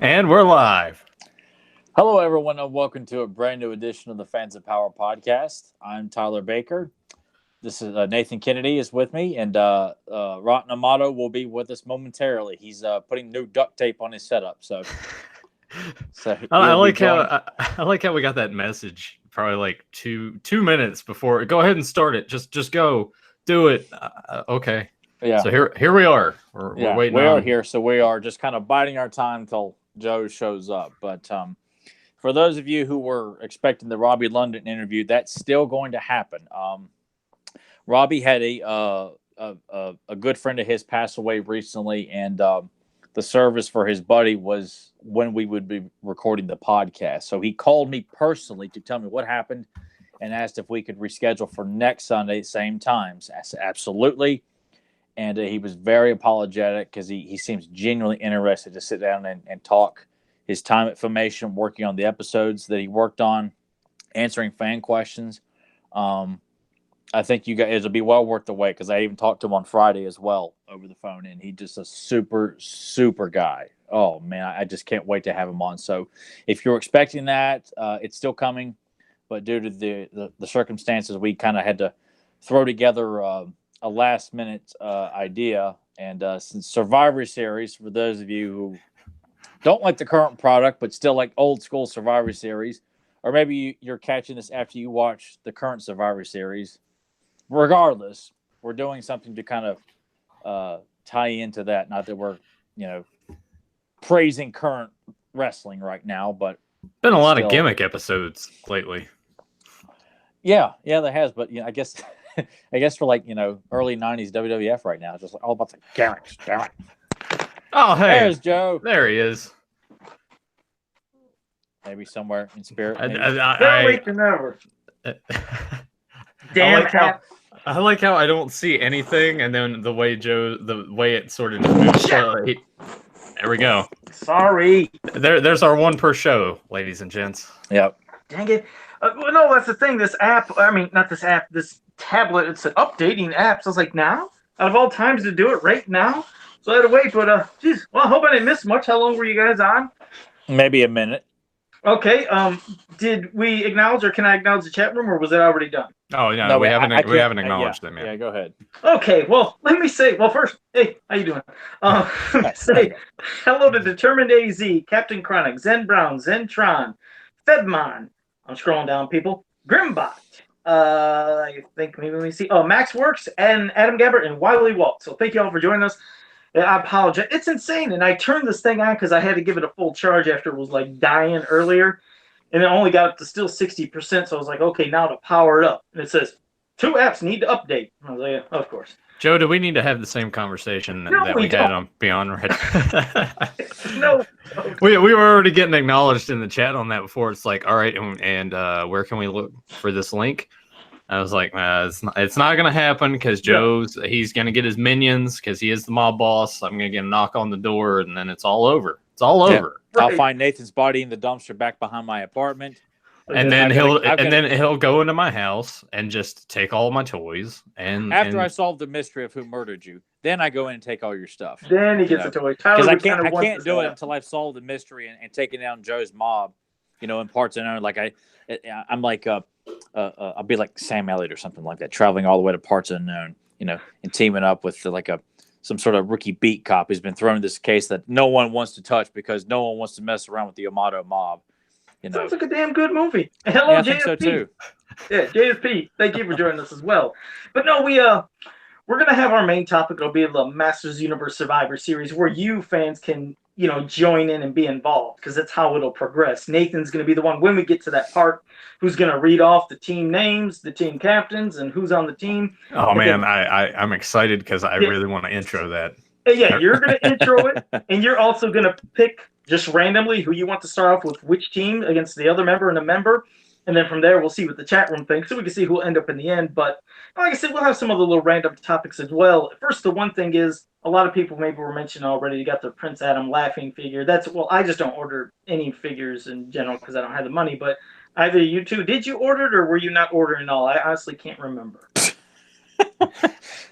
And we're live. Hello, everyone, and welcome to a brand new edition of the Fans of Power podcast. I'm Tyler Baker. This is Nathan Kennedy is with me, and Rotten Amato will be with us momentarily. He's putting new duct tape on his setup, so I he'll be like joined. how I like how we got that message probably like two minutes before. Go ahead and start it. Just go do it. Okay. Yeah, So here we are. We're waiting we are on. here, so we are just kind of biding our time until Joe shows up. But for those of you who were expecting the Robbie London interview, that's still going to happen. Robbie had a good friend of his pass away recently, and the service for his buddy was when we would be recording the podcast. So he called me personally to tell me what happened and asked if we could reschedule for next Sunday, same times. I said absolutely, and he was very apologetic because he seems genuinely interested to sit down and talk his time at Filmation, working on the episodes that he worked on, answering fan questions. I think you guys it'll be well worth the wait because I even talked to him on Friday as well over the phone, and he's just a super guy. Oh man, I just can't wait to have him on. So if you're expecting that, it's still coming, but due to the circumstances, we kind of had to throw together a last minute idea. And since Survivor Series, for those of you who don't like the current product but still like old school Survivor Series, or maybe you're catching this after you watch the current Survivor Series. Regardless, we're doing something to kind of tie into that. Not that we're, praising current wrestling right now, but Been a lot of gimmick episodes lately. Yeah, there has. But I guess, for like early '90s WWF right now, it's just like all about the gimmicks. Oh, hey, there's Joe. There he is. Maybe somewhere in spirit. Better late than never. Damn hat. I like how I don't see anything, and then the way it sort of moves. There we go. Sorry. There's our one per show, ladies and gents. Yep. Dang it. Well, no, that's the thing. This app, not this app, this tablet, it's an updating app. So I was like, now? Out of all times to do it right now? So I had to wait, but, geez. Well, I hope I didn't miss much. How long were you guys on? Maybe a minute. Okay. Did we acknowledge, or can I acknowledge the chat room, or was it already done? Oh, no, we haven't acknowledged them yet. Yeah, go ahead. Okay, well, let me say, first, hey, how you doing? Say hello to Determined AZ, Captain Chronic, Zen Brown, Zentron, Fedmon. I'm scrolling down, people. Grimbot. I think maybe let me see. Oh, Max Works and Adam Gabbert and Wiley Walt. So thank you all for joining us. I apologize. It's insane, and I turned this thing on because I had to give it a full charge after it was like dying earlier. And it only got up to still 60%, so I was like, okay, now to power it up. And it says, 2 apps need to update. I was like, yeah, of course. Joe, do we need to have the same conversation that we had on Beyond Red? No. We were already getting acknowledged in the chat on that before. It's like, all right, and where can we look for this link? I was like, it's not going to happen because he's going to get his minions because he is the mob boss. I'm going to get a knock on the door, and then it's all over. It's all over. Right. I'll find Nathan's body in the dumpster back behind my apartment. And then he'll go into my house and just take all my toys. And after I solve the mystery of who murdered you, then I go in and take all your stuff. Then he gets the toys. Because I can't do it until I've solved the mystery and taken down Joe's mob, in parts unknown. Like I'm like I'll be like Sam Elliott or something like that, traveling all the way to parts unknown, and teaming up with some sort of rookie beat cop who's been thrown in this case that no one wants to touch because no one wants to mess around with the Amato mob. Sounds like a damn good movie. Hello, I JSP. think so too. Yeah, JSP. Thank you for joining us as well. But no, we're gonna have our main topic. It'll be the Masters Universe Survivor Series, where you fans can join in and be involved, because that's how it'll progress. Nathan's gonna be the one when we get to that part who's gonna read off the team names, the team captains, and who's on the team. Oh man, I'm excited because I really want to intro that. Yeah, you're gonna intro it, and you're also gonna pick just randomly who you want to start off with, which team against the other member and a member. And then from there, we'll see what the chat room thinks, so we can see who will end up in the end. But like I said, we'll have some other little random topics as well. First, the one thing is, a lot of people maybe were mentioning already, you got the Prince Adam laughing figure. I just don't order any figures in general because I don't have the money. But either you two, did you order it or were you not ordering all? I honestly can't remember.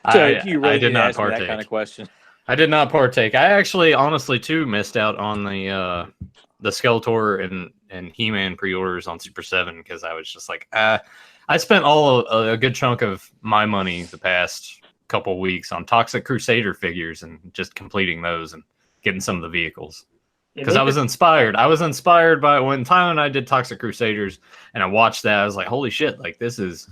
I did not partake. That kind of question. I did not partake. I actually, honestly, too, missed out on the the Skeletor and He-Man pre-orders on Super 7 because I was just like, I spent a good chunk of my money the past couple weeks on Toxic Crusader figures and just completing those and getting some of the vehicles. Because I was inspired. I was inspired by when Tyler and I did Toxic Crusaders, and I watched that. I was like, "Holy shit! Like this is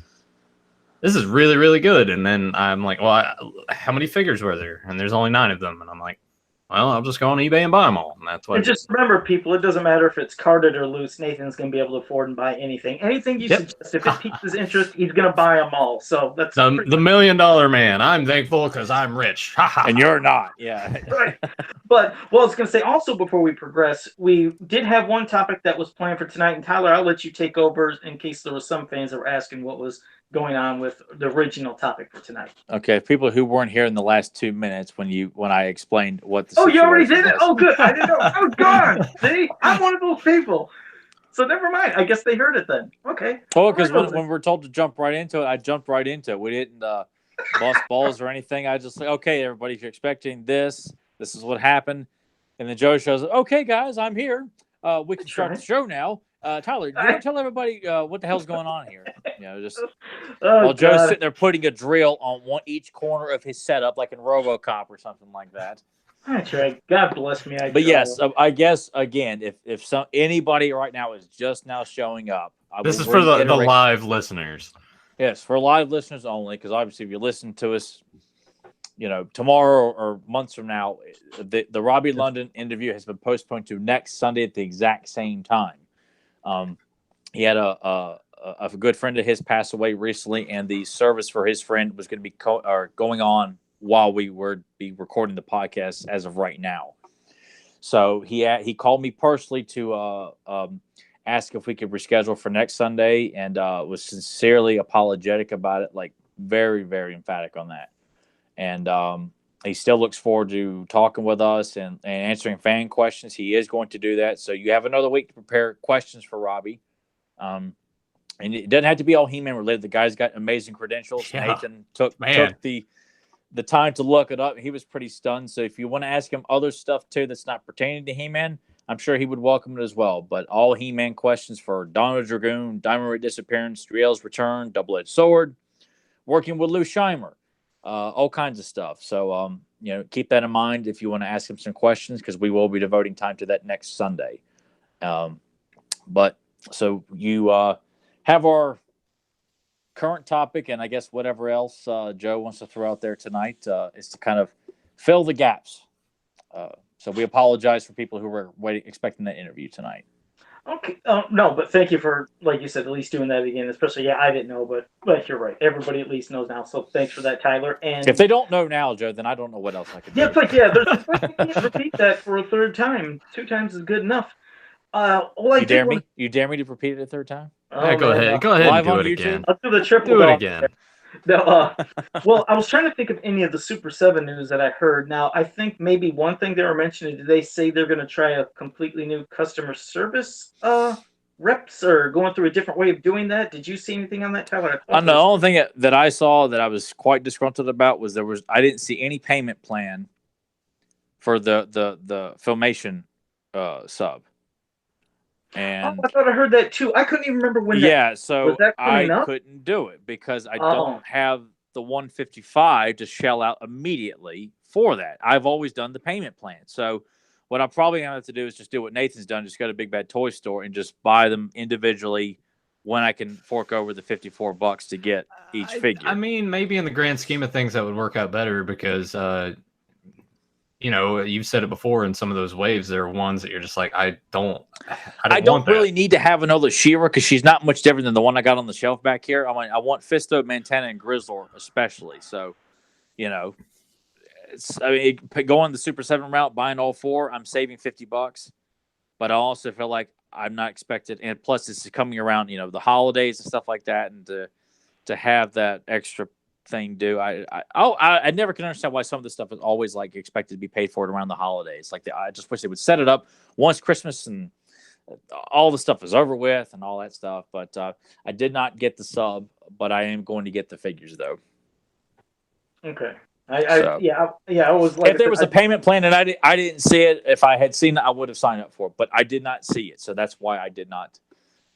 really, really good." And then I'm like, "Well, how many figures were there?" And there's only 9 of them. And I'm like, "Well, I'll just go on eBay and buy them all." And that's what. And just remember, people, it doesn't matter if it's carded or loose. Nathan's going to be able to afford and buy anything. Anything you suggest, if it piques his interest, he's going to buy them all. So that's the $1 million man. I'm thankful because I'm rich. And you're not. Yeah. Right. But I was going to say also before we progress, we did have one topic that was planned for tonight. And Tyler, I'll let you take over in case there were some fans that were asking what was going on with the original topic for tonight. Okay, people who weren't here in the last 2 minutes when I explained what the you already did it? was. Oh, good. I didn't know. I was gone. See, I'm one of those people. So never mind. I guess they heard it then. Okay. Well, because when we're told to jump right into it, I jumped right into it. We didn't bust balls or anything. I just like, okay, everybody, if you're expecting this is what happened. And then Joe shows up. Okay, guys, I'm here. We can start the show now. Tyler, you want to tell everybody what the hell's going on here? Just while Joe's sitting there putting a drill on each corner of his setup, like in RoboCop or something like that. That's right. God bless me. But yes, I guess again, if anybody right now is just now showing up, this is for the live listeners. Yes, for live listeners only, because obviously if you listen to us, tomorrow or months from now, the Robbie London interview has been postponed to next Sunday at the exact same time. He had a good friend of his pass away recently, and the service for his friend was going to be going on while we were recording the podcast as of right now. So he called me personally to ask if we could reschedule for next Sunday, and was sincerely apologetic about it, like very, very emphatic on that. And he still looks forward to talking with us and answering fan questions. He is going to do that. So you have another week to prepare questions for Robbie. And it doesn't have to be all He-Man related. The guy's got amazing credentials. Yeah. Nathan took the time to look it up. He was pretty stunned. So if you want to ask him other stuff too that's not pertaining to He-Man, I'm sure he would welcome it as well. But all He-Man questions for Donna Dragoon, Diamond Ray Disappearance, Striel's Return, Double-Edged Sword, working with Lou Scheimer, all kinds of stuff. So, keep that in mind if you want to ask him some questions, because we will be devoting time to that next Sunday. But so you have our current topic, and I guess whatever else Joe wants to throw out there tonight is to kind of fill the gaps. So we apologize for people who were expecting that interview tonight. Okay. No, but thank you for, like you said, at least doing that again. Especially, I didn't know, but you're right. Everybody at least knows now. So thanks for that, Tyler. And if they don't know now, Joe, then I don't know what else I could do. Yeah, but there's repeat that for a third time. 2 times is good enough. You dare me? You dare me to repeat it a third time? Yeah, go ahead. Go ahead and do it again. I'll do the triple. Do it again. No, well, I was trying to think of any of the Super 7 news that I heard. Now, I think maybe one thing they were mentioning, did they say they're going to try a completely new customer service reps, or going through a different way of doing that? Did you see anything on that, Tyler? The only thing that I saw that I was quite disgruntled about was I didn't see any payment plan for the Filmation sub. And I thought I heard that too. I couldn't even remember when. So I couldn't do it because I don't have the $155 to shell out immediately for that. I've always done the payment plan. So what I'm probably gonna have to do is just do what Nathan's done: just go to Big Bad Toy Store and just buy them individually when I can fork over the $54 to get each figure. I mean, maybe in the grand scheme of things, that would work out better because. You've said it before in some of those waves, there are ones that you're just like, I don't really need to have another She-Ra because she's not much different than the one I got on the shelf back here. I want Fisto, Mantana, and Grizzlor especially. So, going the Super 7 route, buying all 4, I'm saving $50. But I also feel like I'm not expected, and plus it's coming around, the holidays and stuff like that, and to have that extra thing do. I never can understand why some of this stuff is always like expected to be paid for it around the holidays. Like I just wish they would set it up once Christmas and all the stuff is over with and all that stuff. But I did not get the sub, but I am going to get the figures though. Okay. I was like, if there was a payment plan and I didn't see it, if I had seen it, I would have signed up for it, but I did not see it, so that's why I did not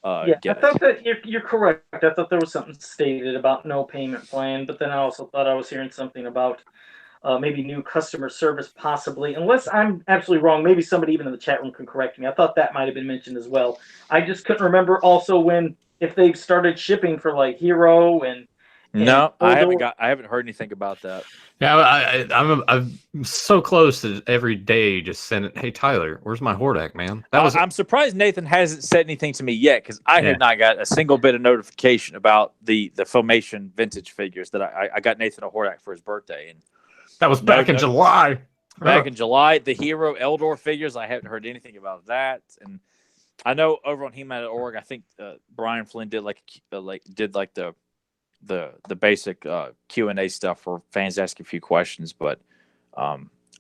I get thought it. that you're correct. I thought there was something stated about no payment plan, but then I also thought I was hearing something about maybe new customer service, possibly. Unless I'm absolutely wrong, maybe somebody even in the chat room can correct me. I thought that might have been mentioned as well. I just couldn't remember also if they've started shipping for like Hero and No, I Eldor. haven't heard anything about that. Yeah, I'm so close to every day just sending, hey Tyler, where's my Hordak, man? I'm surprised Nathan hasn't said anything to me yet, because I have not got a single bit of notification about the Filmation vintage figures that I got Nathan a Hordak for his birthday, and that was back in July. Back in July, the Hero Eldor figures, I haven't heard anything about that, and I know over on He-Man.org, I think Brian Flynn did the basic Q&A stuff for fans asking a few questions, but I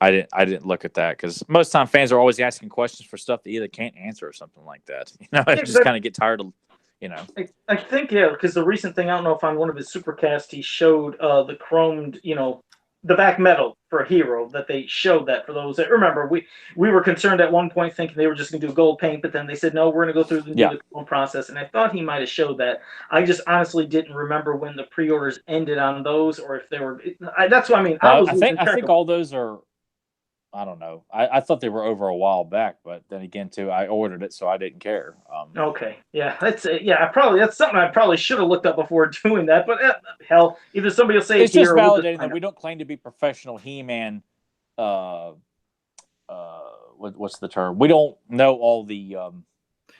didn't look at that, because most of the time fans are always asking questions for stuff they either can't answer or something like that. I just kind of get tired of, I think, because the recent thing, I don't know if on one of his supercasts he showed the chromed, the back metal for Hero, that they showed that for those that remember. We were concerned at one point thinking they were just going to do gold paint, but then they said, no, we're going to go through and do the chrome process. And I thought he might have showed that. I just honestly didn't remember when the pre-orders ended on those, or if they were. That's what I mean. I think all those are. I don't know. I thought they were over a while back, but then again, too, I ordered it, so I didn't care. Okay, yeah, that's something I probably should have looked up before doing that. But hell, either somebody will say it's just validating that we don't claim to be professional He-Man. What's the term? We don't know all the.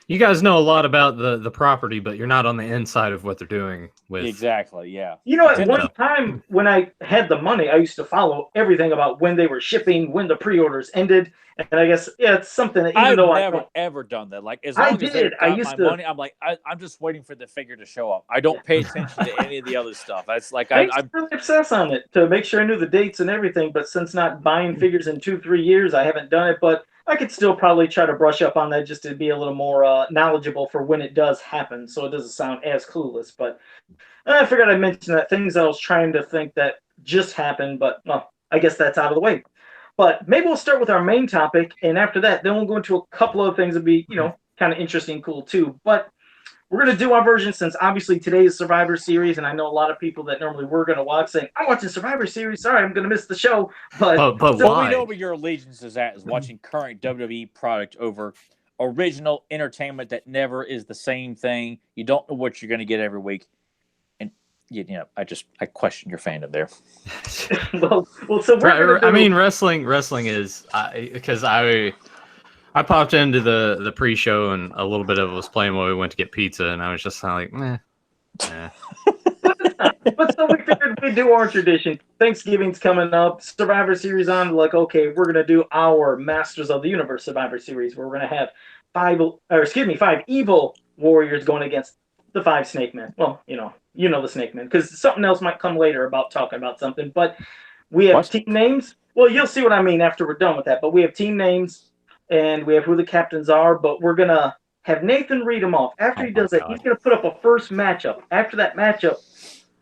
You guys know a lot about the property, but you're not on the inside of what they're doing with. Exactly, yeah. At one time when I had the money, I used to follow everything about when they were shipping, when the pre-orders ended, and I guess it's something that I've never ever done that. Like, as long as they got my money, I'm like, I'm just waiting for the figure to show up. I don't pay attention to any of the other stuff. That's like I'm really obsessed on it to make sure I knew the dates and everything. But since not buying figures in 2-3 years, I haven't done it. But I could still probably try to brush up on that just to be a little more knowledgeable for when it does happen, so it doesn't sound as clueless. But I figured I'd mention that things I was trying to think that just happened, but I guess that's out of the way. But maybe we'll start with our main topic, and after that, then we'll go into a couple of things that be, kind of interesting and cool too. But we're going to do our version, since obviously today is Survivor Series, and I know a lot of people that normally were going to watch saying, I'm watching Survivor Series, sorry, I'm going to miss the show. But why? We know where your allegiance is at, is watching current WWE product over original entertainment that never is the same thing. You don't know what you're going to get every week. And, I question your fandom there. I mean, wrestling is, because I popped into the pre-show and a little bit of it was playing while we went to get pizza, and I was just kind of like, meh. But so we figured we'd do our tradition. Thanksgiving's coming up, Survivor Series on. Like, okay, we're gonna do our Masters of the Universe Survivor Series, where we're gonna have 5 evil warriors going against the 5 snake men. Well, you know the snake men, because something else might come later about talking about something. But we have team names. Well, you'll see what I mean after we're done with that. But we have team names, and we have who the captains are. But we're gonna have Nathan read them off. After he does that, he's gonna put up a first matchup. After that matchup,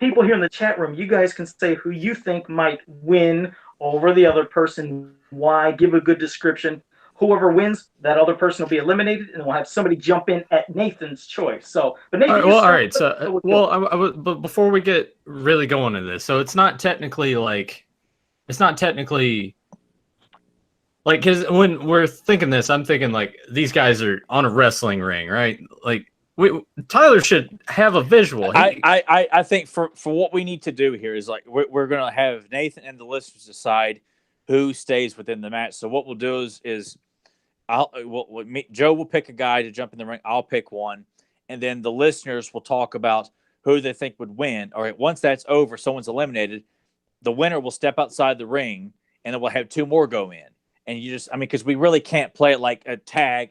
people here in the chat room, you guys can say who you think might win over the other person. Why? Give a good description. Whoever wins, that other person will be eliminated, and we'll have somebody jump in at Nathan's choice. So, but Nathan, all right. But before we get really going into this, so it's not technically like, because when we're thinking this, I'm thinking like these guys are on a wrestling ring, right? Like, Tyler should have a visual. I think for what we need to do here is like we're gonna have Nathan and the listeners decide who stays within the match. So what we'll do is Joe will pick a guy to jump in the ring. I'll pick one, and then the listeners will talk about who they think would win. All right, once that's over, someone's eliminated. The winner will step outside the ring, and then we'll have 2 more go in. And because we really can't play it like a tag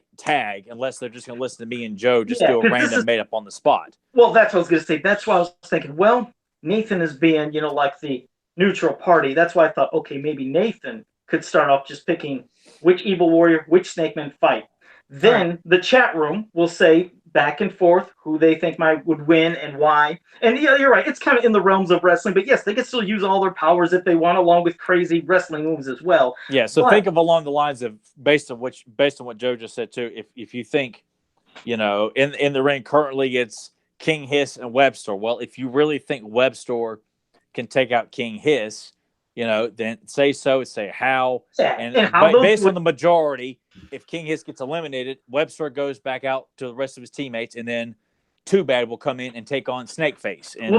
unless they're just going to listen to me and Joe do a random made up on the spot. Well, that's what I was going to say. That's why I was thinking, well, Nathan is being, like the neutral party. That's why I thought, okay, maybe Nathan could start off just picking which evil warrior, which snake man fight. Then the chat room will say back and forth who they think would win and why. And yeah, you're right. It's kind of in the realms of wrestling, but yes, they can still use all their powers if they want, along with crazy wrestling moves as well. Yeah. So think of along the lines of based on what Joe just said too. If you think, in the ring currently it's King Hiss and Webster. Well, if you really think Webster can take out King Hiss, then say so. Say how. Yeah, and how based on the majority, if King Hiss gets eliminated, Webster goes back out to the rest of his teammates, and then Too Bad will come in and take on Snakeface. And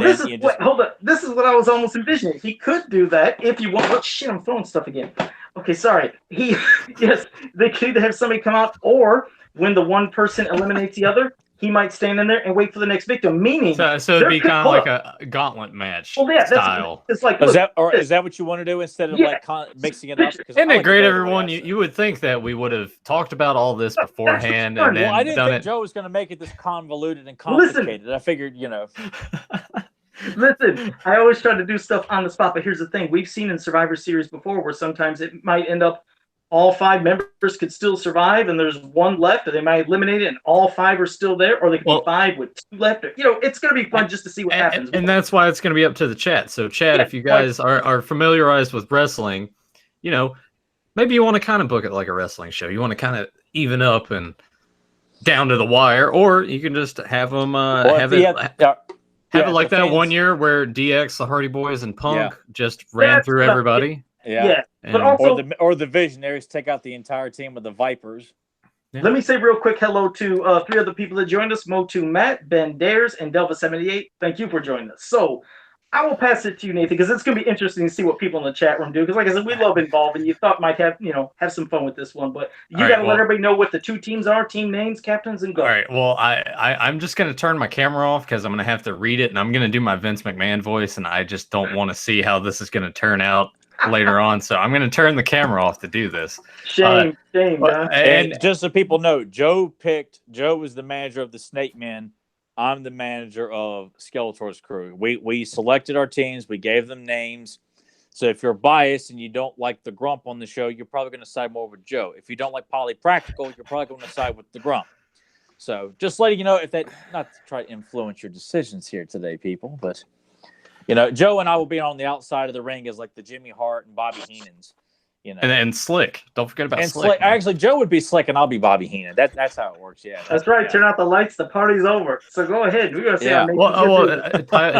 hold up. This is what I was almost envisioning. He could do that if you want. Oh, shit, I'm throwing stuff again. Okay, sorry. Yes, they could either have somebody come out, or when the one person eliminates the other, he might stand in there and wait for the next victim. Meaning, so it'd be kind of like a gauntlet match style. It's like, is that what you want to do instead of mixing it up? Isn't it great, everyone? You would think that we would have talked about all this beforehand and then I didn't done think it. Joe was going to make it this convoluted and complicated. I figured, Listen, I always try to do stuff on the spot, but here's the thing: we've seen in Survivor Series before where sometimes it might end up all 5 members could still survive, and there's one left, or they might eliminate it, and all 5 are still there, or they could be 5 with 2 left. It's going to be fun just to see what happens. And that's why it's going to be up to the chat. So, chat, if you guys are familiarized with wrestling, maybe you want to kind of book it like a wrestling show. You want to kind of even up and down to the wire, or you can just have them have it like that one year where DX, the Hardy Boys, and Punk just ran through everybody. Yeah. But also, or the Visionaries take out the entire team of the Vipers. Yeah. Let me say real quick hello to 3 other people that joined us: MOTU Matt, Ben Dares, and Delva78. Thank you for joining us. So I will pass it to you, Nathan, because it's going to be interesting to see what people in the chat room do. Because, like I said, we love involving. You thought might have some fun with this one, but you got to let everybody know what the 2 teams are, team names, captains, and go. All right. Well, I'm just going to turn my camera off because I'm going to have to read it, and I'm going to do my Vince McMahon voice, and I just don't want to see how this is going to turn out later on. So I'm going to turn the camera off to do this. Shame. And just so people know, Joe was the manager of the Snake Men. I'm the manager of Skeletor's crew. We selected our teams. We gave them names. So if you're biased and you don't like the Grump on the show, you're probably going to side more with Joe. If you don't like Polly Practical, you're probably going to side with the Grump. So just letting you know, if that, not to try to influence your decisions here today, people, but Joe and I will be on the outside of the ring as like the Jimmy Hart and Bobby Heenans. And Slick. Don't forget about Slick. Actually, Joe would be Slick, and I'll be Bobby Heenan. That's how it works. Yeah, that's right. Yeah. Turn out the lights. The party's over. So go ahead. We're gonna see. Yeah.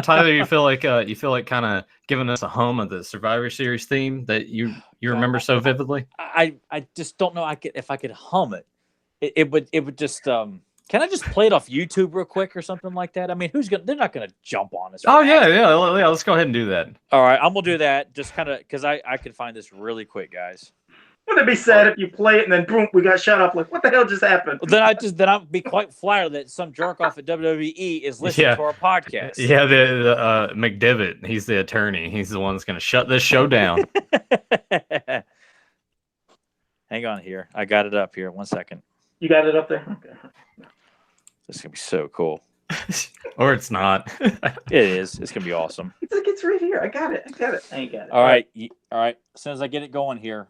Tyler, you feel like kind of giving us a hum of the Survivor Series theme that you remember so vividly. I just don't know. If I could hum it. It would just. Can I just play it off YouTube real quick or something like that? I mean, they're not gonna jump on us. Oh yeah. Let's go ahead and do that. All right, I'm gonna do that. Just kind of because I could find this really quick, guys. Wouldn't it be sad if you play it and then boom, we got shut up? Like, what the hell just happened? Then I'd be quite flattered that some jerk off at WWE is listening to our podcast. Yeah, the McDivitt, he's the attorney. He's the one that's gonna shut this show down. Hang on here, I got it up here. 1 second. You got it up there. Okay. This is gonna be so cool. Or it's not. It is. It's gonna be awesome. It's right here. I got it. I ain't got it. All right. As soon as I get it going here,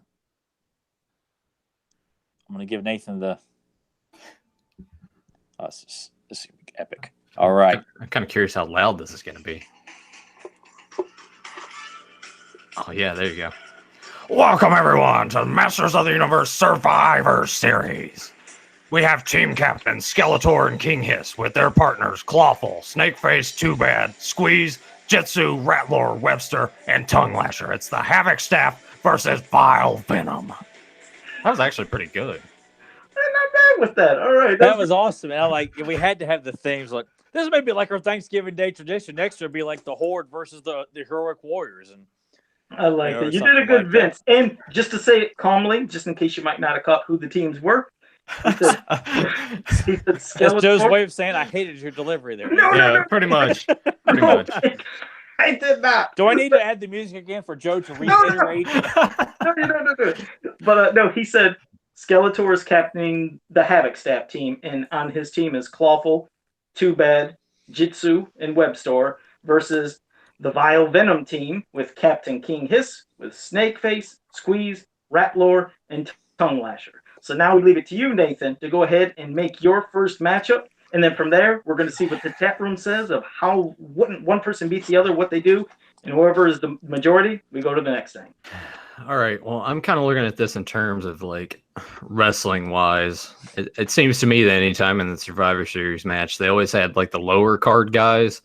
I'm gonna give Nathan the. Oh, this is gonna be epic. All right. I'm kind of curious how loud this is gonna be. Oh yeah, there you go. Welcome everyone to the Masters of the Universe Survivor Series. We have team captains Skeletor and King Hiss with their partners Clawful, Snakeface, Too Bad, Squeeze, Jitsu, Ratlore, Webster, and Tongue Lasher. It's the Havoc staff versus Vile Venom. That was actually pretty good. I'm not bad with that. All right. That was awesome. And we had to have the themes like this may be like our Thanksgiving Day tradition. Next year will be like the Horde versus the Heroic Warriors. And I like it. You did a good Vince. And just to say it calmly, just in case you might not have caught who the teams were. That's Joe's way of saying I hated your delivery there. No. Pretty much. Pretty much. I did not. Do I need to add the music again for Joe to reiterate? No. But no, he said Skeletor is captaining the Havoc staff team, and on his team is Clawful, Too Bad, Jitsu, and Webstore versus the Vile Venom team with Captain King Hiss, with Snakeface, Squeeze, Ratlore, and Tongue Lasher. So now we leave it to you, Nathan, to go ahead and make your first matchup And then from there, we're going to see what the chat room says of how one person beats the other, what they do, and whoever is the majority, we go to the next thing. All right. Well, I'm kind of looking at this in terms of like wrestling wise. It seems to me that anytime in the Survivor Series match, they always had like the lower card guys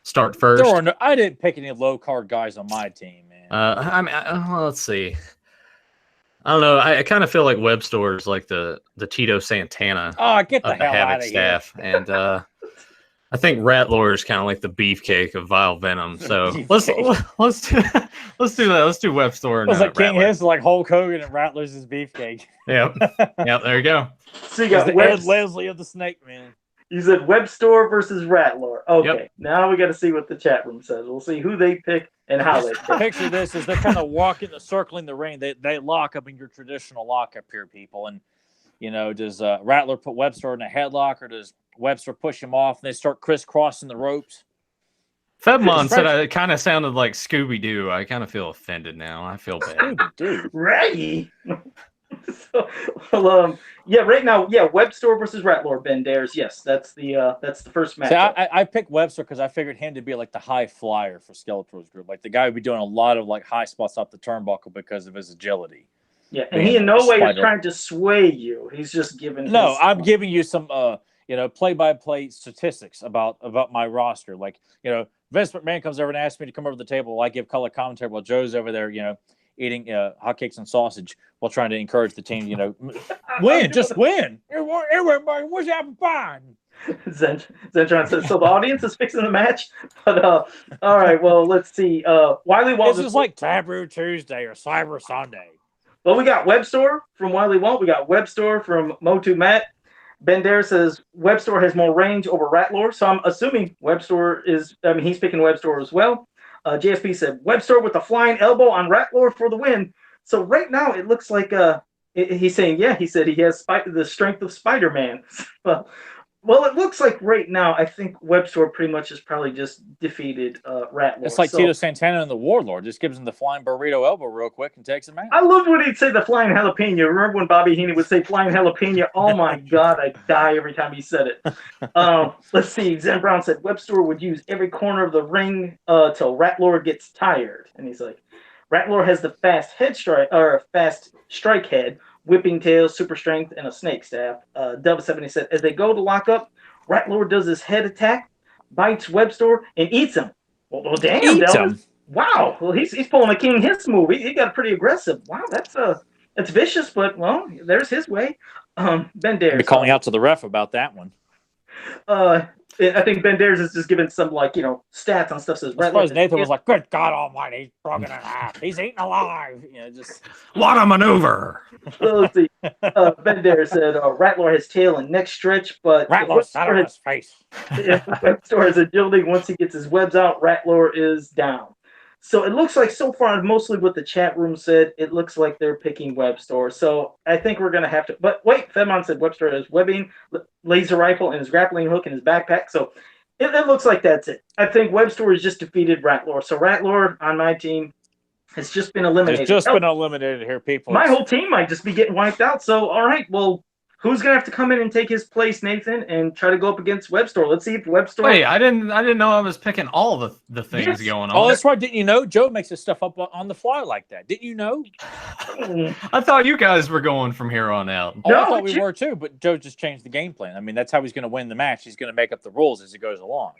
start first. I didn't pick any low card guys on my team, man. Well, let's see. I don't know. I kind of feel like Webster is like the Tito Santana Get the of the hell out Havoc of staff, and I think Rattler is kind of like the beefcake of Vile Venom. So let's do that. Let's do Webster. It was like King Hiss, like Hulk Hogan, and Rattler's his beefcake. Yep. There you go. So you got the Ed Leslie of the Snake Man. You said Webster versus Rattler. Okay, Now we got to see what the chat room says. We'll see who they pick and how they pick. Picture this as they're kind of walking, circling the ring. They lock up in your traditional lockup here, people. And, does Rattler put Webster in a headlock, or does Webster push him off and they start crisscrossing the ropes? Fedmon said it kind of sounded like Scooby-Doo. I kind of feel offended now. I feel bad. Scooby-Doo. Right. Right now, Webster versus Rattler, Ben Dares. Yes, that's the first match. I picked Webster because I figured him to be like the high flyer for Skeletor's group, like the guy who'd be doing a lot of like high spots off the turnbuckle because of his agility. Yeah, and he in no way is trying to sway you. He's just giving. No, I'm giving you some play-by-play statistics about my roster. Like, Vince McMahon comes over and asks me to come over to the table. I give color commentary while Joe's over there, eating hotcakes and sausage while trying to encourage the team, win, just win. Everybody was having fun. Zentron says, so the audience is fixing the match? But, all right, well, let's see. Wiley Walt. This is like Taboo Tuesday or Cyber Sunday. Well, we got Webster from Wiley Walt. We got Webster from MOTU Matt. Ben Dare says Webster has more range over Rattler. So I'm assuming he's picking Webster as well. JSP said Webster with the flying elbow on Rattler for the win. So right now it looks like he's saying, he said he has the strength of Spider-Man. Well, it looks like right now I think Webster pretty much has probably just defeated Rattler. It's like Tito Santana and the Warlord. Just gives him the flying burrito elbow real quick and takes him out. I loved when he'd say the flying jalapeno. Remember when Bobby Heenan would say flying jalapeno? Oh my God, I'd die every time he said it. Let's see. Zen Brown said Webster would use every corner of the ring till Rattler gets tired. And he's like, Rattler has the fast strike head, whipping tail, super strength, and a snake staff. Dub70 said, as they go to lock up, Rattler does his head attack, bites Webster, and eats him. Well damn, eats him. Wow. Well, he's pulling a King Hiss move. He got pretty aggressive. Wow, that's vicious, but well, there's his way. Ben Dares. Be calling out to the ref about that one. I think Ben Dares is just giving some stats on stuff. Says I suppose Nathan was like, "Good God Almighty, he's broken in half. He's eaten alive." Just what a maneuver. So let's see. Ben Dares said Rattler has tail and neck stretch, but Rattler sat on his face. Webster has agility. Once he gets his webs out, Rattler is down. So it looks like so far, mostly what the chat room said, it looks like they're picking Webster. So I think we're going to have to. But wait, Fedmon said Webster has webbing, laser rifle, and his grappling hook in his backpack. So it looks like that's it. I think Webster has just defeated Rattler. So Rattler on my team has just been eliminated. It's just been eliminated here, people. My whole team might just be getting wiped out. So, all right, well, who's gonna have to come in and take his place, Nathan, and try to go up against Webster? Let's see if Webster. Wait, I didn't know I was picking all the things going on. Oh, that's right. Didn't you know? Joe makes his stuff up on the fly like that. Didn't you know? I thought you guys were going from here on out. Oh, no, I thought we were too, but Joe just changed the game plan. I mean, that's how he's going to win the match. He's going to make up the rules as he goes along.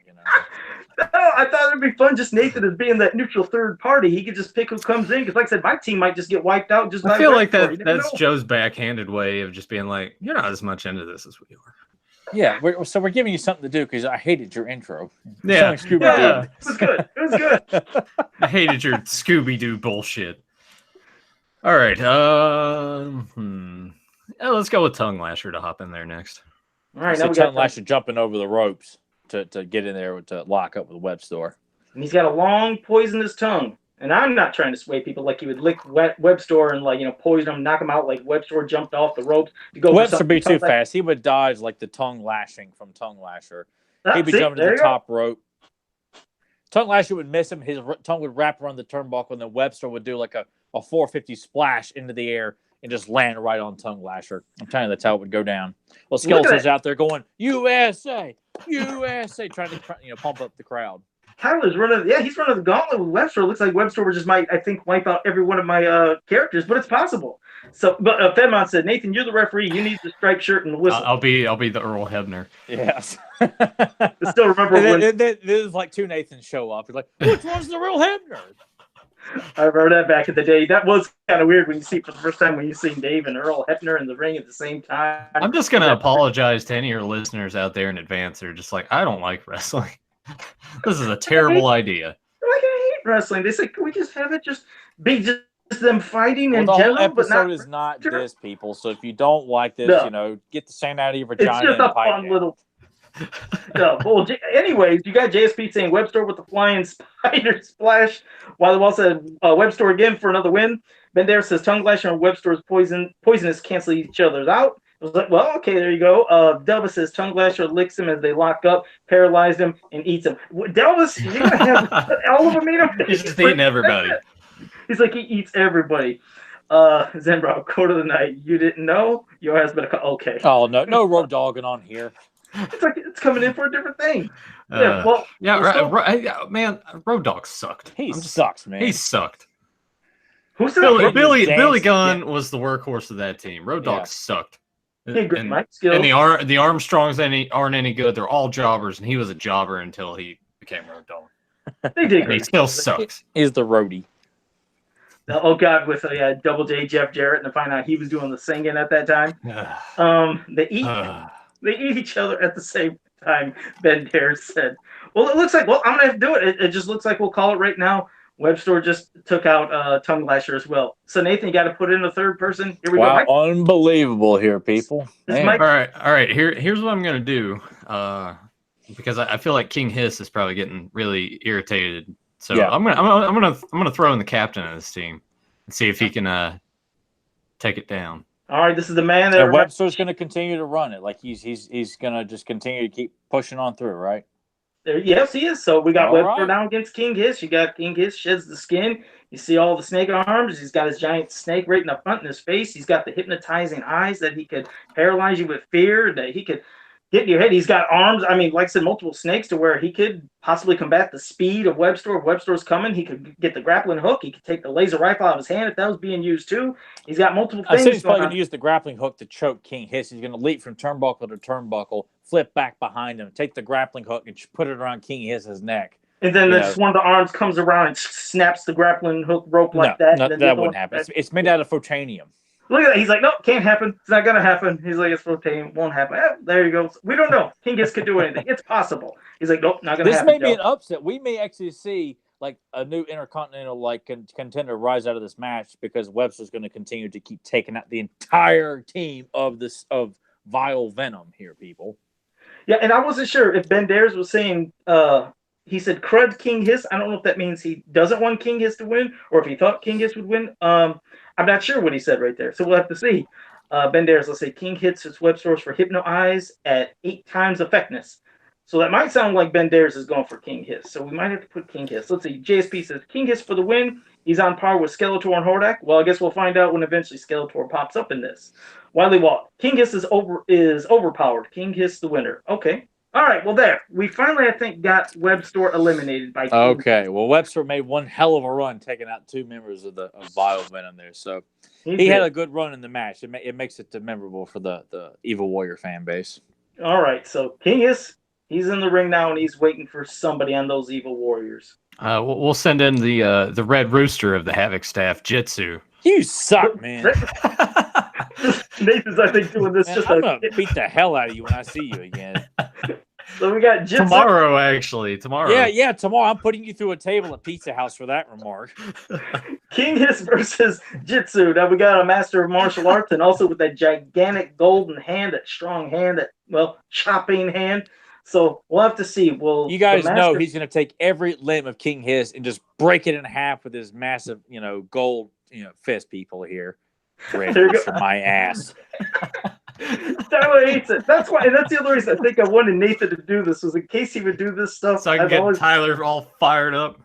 I thought it'd be fun just Nathan as being that neutral third party. He could just pick who comes in because, like I said, my team might just get wiped out. I feel like that's Joe's backhanded way of just being like, you're not as much into this as we are. Yeah, we're giving you something to do because I hated your intro. Yeah, it was good. It was good. I hated your Scooby-Doo bullshit. All right, let's go with Tongue Lasher to hop in there next. All right, now we got Tongue Lasher jumping over the ropes to get in there to lock up with Webster. And he's got a long, poisonous tongue. And I'm not trying to sway people like he would lick Webster and poison him, knock him out like Webster jumped off the ropes. Webster be too fast. He would dodge like the tongue lashing from Tongue Lasher. He'd be jumping to the top rope. Tongue Lasher would miss him. His tongue would wrap around the turnbuckle, and then Webster would do like a 450 splash into the air and just land right on Tongue Lasher. I'm telling you, that's how it would go down. Well, Skeletor's out there going, USA, USA, trying to pump up the crowd. Tyler's running. Yeah, he's running the gauntlet with Webster. It looks like Webster just might, I think, wipe out every one of my characters, but it's possible. So, but Fedmon said, Nathan, you're the referee. You need the striped shirt and the whistle. I'll be the Earl Hebner. Yes. I still remember when there's like two Nathans show up. You're like, which one's the real Hebner? I remember that back in the day. That was kind of weird when you see it for the first time when you see Dave and Earl Hebner in the ring at the same time. I'm just gonna apologize to any of your listeners out there in advance. They're just like, I don't like wrestling. This is a terrible idea. Like, I hate wrestling. They say, can we just have it just be just them fighting in the general? Whole episode but is not this, people. So if you don't like this, get the sand out of your it's vagina. just a fun little. No, well, anyways, you got JSP saying Webster with the flying spider splash. While the wall said Webster again for another win. Bendera says Tongue Lasher and Webster's poisonous cancel each other's out. I was like, well, okay, there you go. Delva says Tongue Lasher licks him as they lock up, paralyzed him, and eats him. Delvis, you're going to have all of them eat him? He's just eating everybody. He's like, he eats everybody. Zenbro, quote of the night. You didn't know? Your husband. Okay. Oh, no road dogging on here. It's like it's coming in for a different thing. Man, Road Dogg sucked. He sucks, man. He sucked. Who said Billy Gunn was the workhorse of that team. Road Dogg sucked. And the Armstrongs aren't any good. They're all jobbers, and he was a jobber until he became Road Dogg. They did. He still sucks. He's the roadie. Oh God, with Double J Jeff Jarrett, and to find out he was doing the singing at that time. They eat each other at the same time. Ben Dare said, "Well, it looks like I'm gonna have to do it. It just looks like we'll call it right now." Webster just took out Tongue Lasher as well. So Nathan, you got to put in a third person. Here we go. Mike. Unbelievable here, people. All right. Here's what I'm gonna do. Because I feel like King Hiss is probably getting really irritated. So I'm gonna throw in the captain of this team and see if he can take it down. All right, this is the man that Webster's going to continue to run it. Like he's going to just continue to keep pushing on through, right? Yes, he is. So we got Webster now against King Hiss. You got King Hiss sheds the skin. You see all the snake arms. He's got his giant snake right in the front in his face. He's got the hypnotizing eyes that he could paralyze you with fear, that he could get in your head. He's got arms. I mean, like I said, multiple snakes to where he could possibly combat the speed of Webster. If Webster's coming, he could get the grappling hook. He could take the laser rifle out of his hand if that was being used too. He's got multiple things. I said he's probably going to use the grappling hook to choke King Hiss. He's going to leap from turnbuckle to turnbuckle, flip back behind him, take the grappling hook and put it around King Hiss's neck. And then one of the arms comes around and snaps the grappling hook rope like that. No, that wouldn't happen. It's made out of photanium. Look at that. He's like, nope, can't happen. It's not going to happen. He's like, it's rotating. Won't happen. There you go. We don't know. King Hiss could do anything. It's possible. He's like, nope, not going to happen. This may be an upset. We may actually see like a new intercontinental contender rise out of this match because Webster's going to continue to keep taking out the entire team of Vile Venom here, people. Yeah, and I wasn't sure if Ben Dares was saying he said crud King Hiss. I don't know if that means he doesn't want King Hiss to win or if he thought King Hiss would win. I'm not sure what he said right there, so we'll have to see. Ben Dares, let's say King hits his web source for Hypno Eyes at 8 times effectiveness. So that might sound like Ben Dares is going for King Hiss. So we might have to put King Hiss. Let's see. JSP says King Hiss for the win. He's on par with Skeletor and Hordak. Well, I guess we'll find out when eventually Skeletor pops up in this. Wiley Walt. King Hiss is overpowered. King Hiss the winner. Okay. All right. Well, there. We finally, I think, got Webster eliminated by King. Okay. Well, Webster made one hell of a run, taking out 2 members of Vile Venom there. So he had a good run in the match. It makes it memorable for the Evil Warrior fan base. All right. So King Hiss, he's in the ring now, and he's waiting for somebody on those Evil Warriors. We'll send in the Red Rooster of the Havoc staff, Jitsu. You suck, man. Nathan's, I think, doing this man, just I'm going to beat the hell out of you when I see you again. So we got Jitsu. Tomorrow, actually. Tomorrow. Yeah, tomorrow. I'm putting you through a table at Pizza House for that remark. King Hiss versus Jitsu. Now we got a master of martial arts and also with that gigantic golden hand, that strong hand, that, chopping hand. So we'll have to see. You guys know he's going to take every limb of King Hiss and just break it in half with his massive, gold, fist people here. Ready for my ass. Tyler hates it. That's why, and that's the other reason I think I wanted Nathan to do this was in case he would do this stuff. So I can get Tyler all fired up.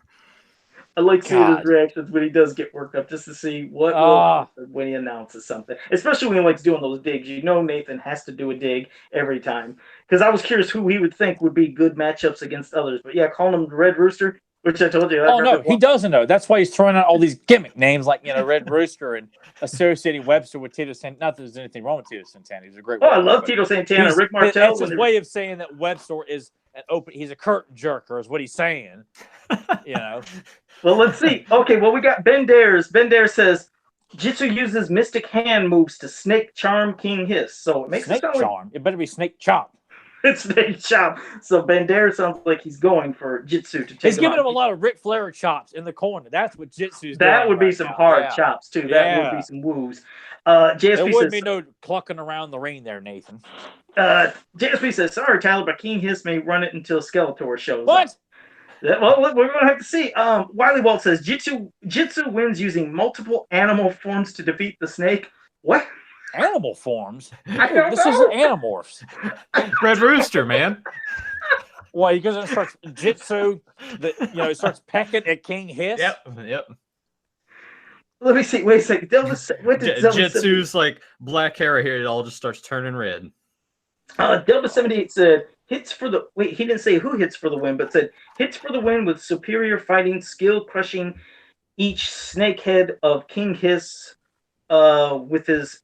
I like seeing his God. reactions when he does get worked up, just to see what will Ah. happen when he announces something. Especially when he likes doing those digs. You know, Nathan has to do a dig every time. Because I was curious who he would think would be good matchups against others. But yeah, calling him the Red Rooster, which I told you. Oh no, he doesn't know. That's why he's throwing out all these gimmick names like Red Rooster and associating Webster with Tito Santana. Not that there's anything wrong with Tito Santana. He's a great. Oh, I love Tito Santana, Rick Martel. It's his way of saying that Webster is an open. He's a curtain jerker, is what he's saying. Well, let's see. Okay, well, we got Ben Dares. Ben Dares says Jitsu uses mystic hand moves to snake charm King Hiss. So it makes snake charm. It better be snake chop. It's snake chop. So Ben Dares sounds like he's going for Jitsu to take. He's giving him a lot of Ric Flair chops in the corner. That's what Jitsu's doing. That would be some hard chops too. That would be some woos. JSP there wouldn't be no clucking around the ring there, Nathan. JSP says, "Sorry, Tyler, but King Hiss may run it until Skeletor shows up." Well, we're going to have to see. Wiley Walt says Jitsu wins using multiple animal forms to defeat the snake. What? Animal forms? This isn't Animorphs. Red Rooster, man. Well, he goes and starts Jitsu. He starts pecking at King Hiss. Yep. Let me see. Wait a second. Jitsu's like black hair here. It all just starts turning red. Delta 78 said hits for the he didn't say who hits for the win, but said hits for the win with superior fighting skill, crushing each snake head of King Hiss with his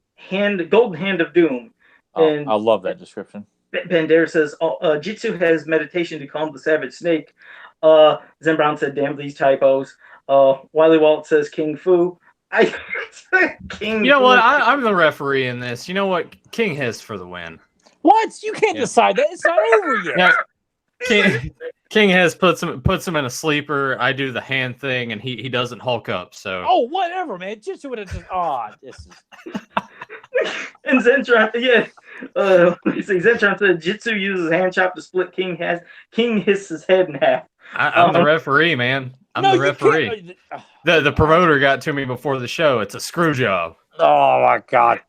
golden hand of doom. And I love that description. Ben Dare says Jitsu has meditation to calm the savage snake. Zen Brown said, damn these typos. Wiley Walt says King Fu. King. You know what? I'm the referee in this. You know what? King Hiss for the win. What? You can't decide that. It's not over yet. Yeah. King Hiss puts him in a sleeper. I do the hand thing, and he doesn't hulk up. So. Oh, whatever, man. Jitsu would have just. This is. And Zentron, Zentron said Jitsu uses hand chop to split King Hiss's head in half. I'm the referee, man. I'm the referee. The promoter got to me before the show. It's a screw job. Oh my God.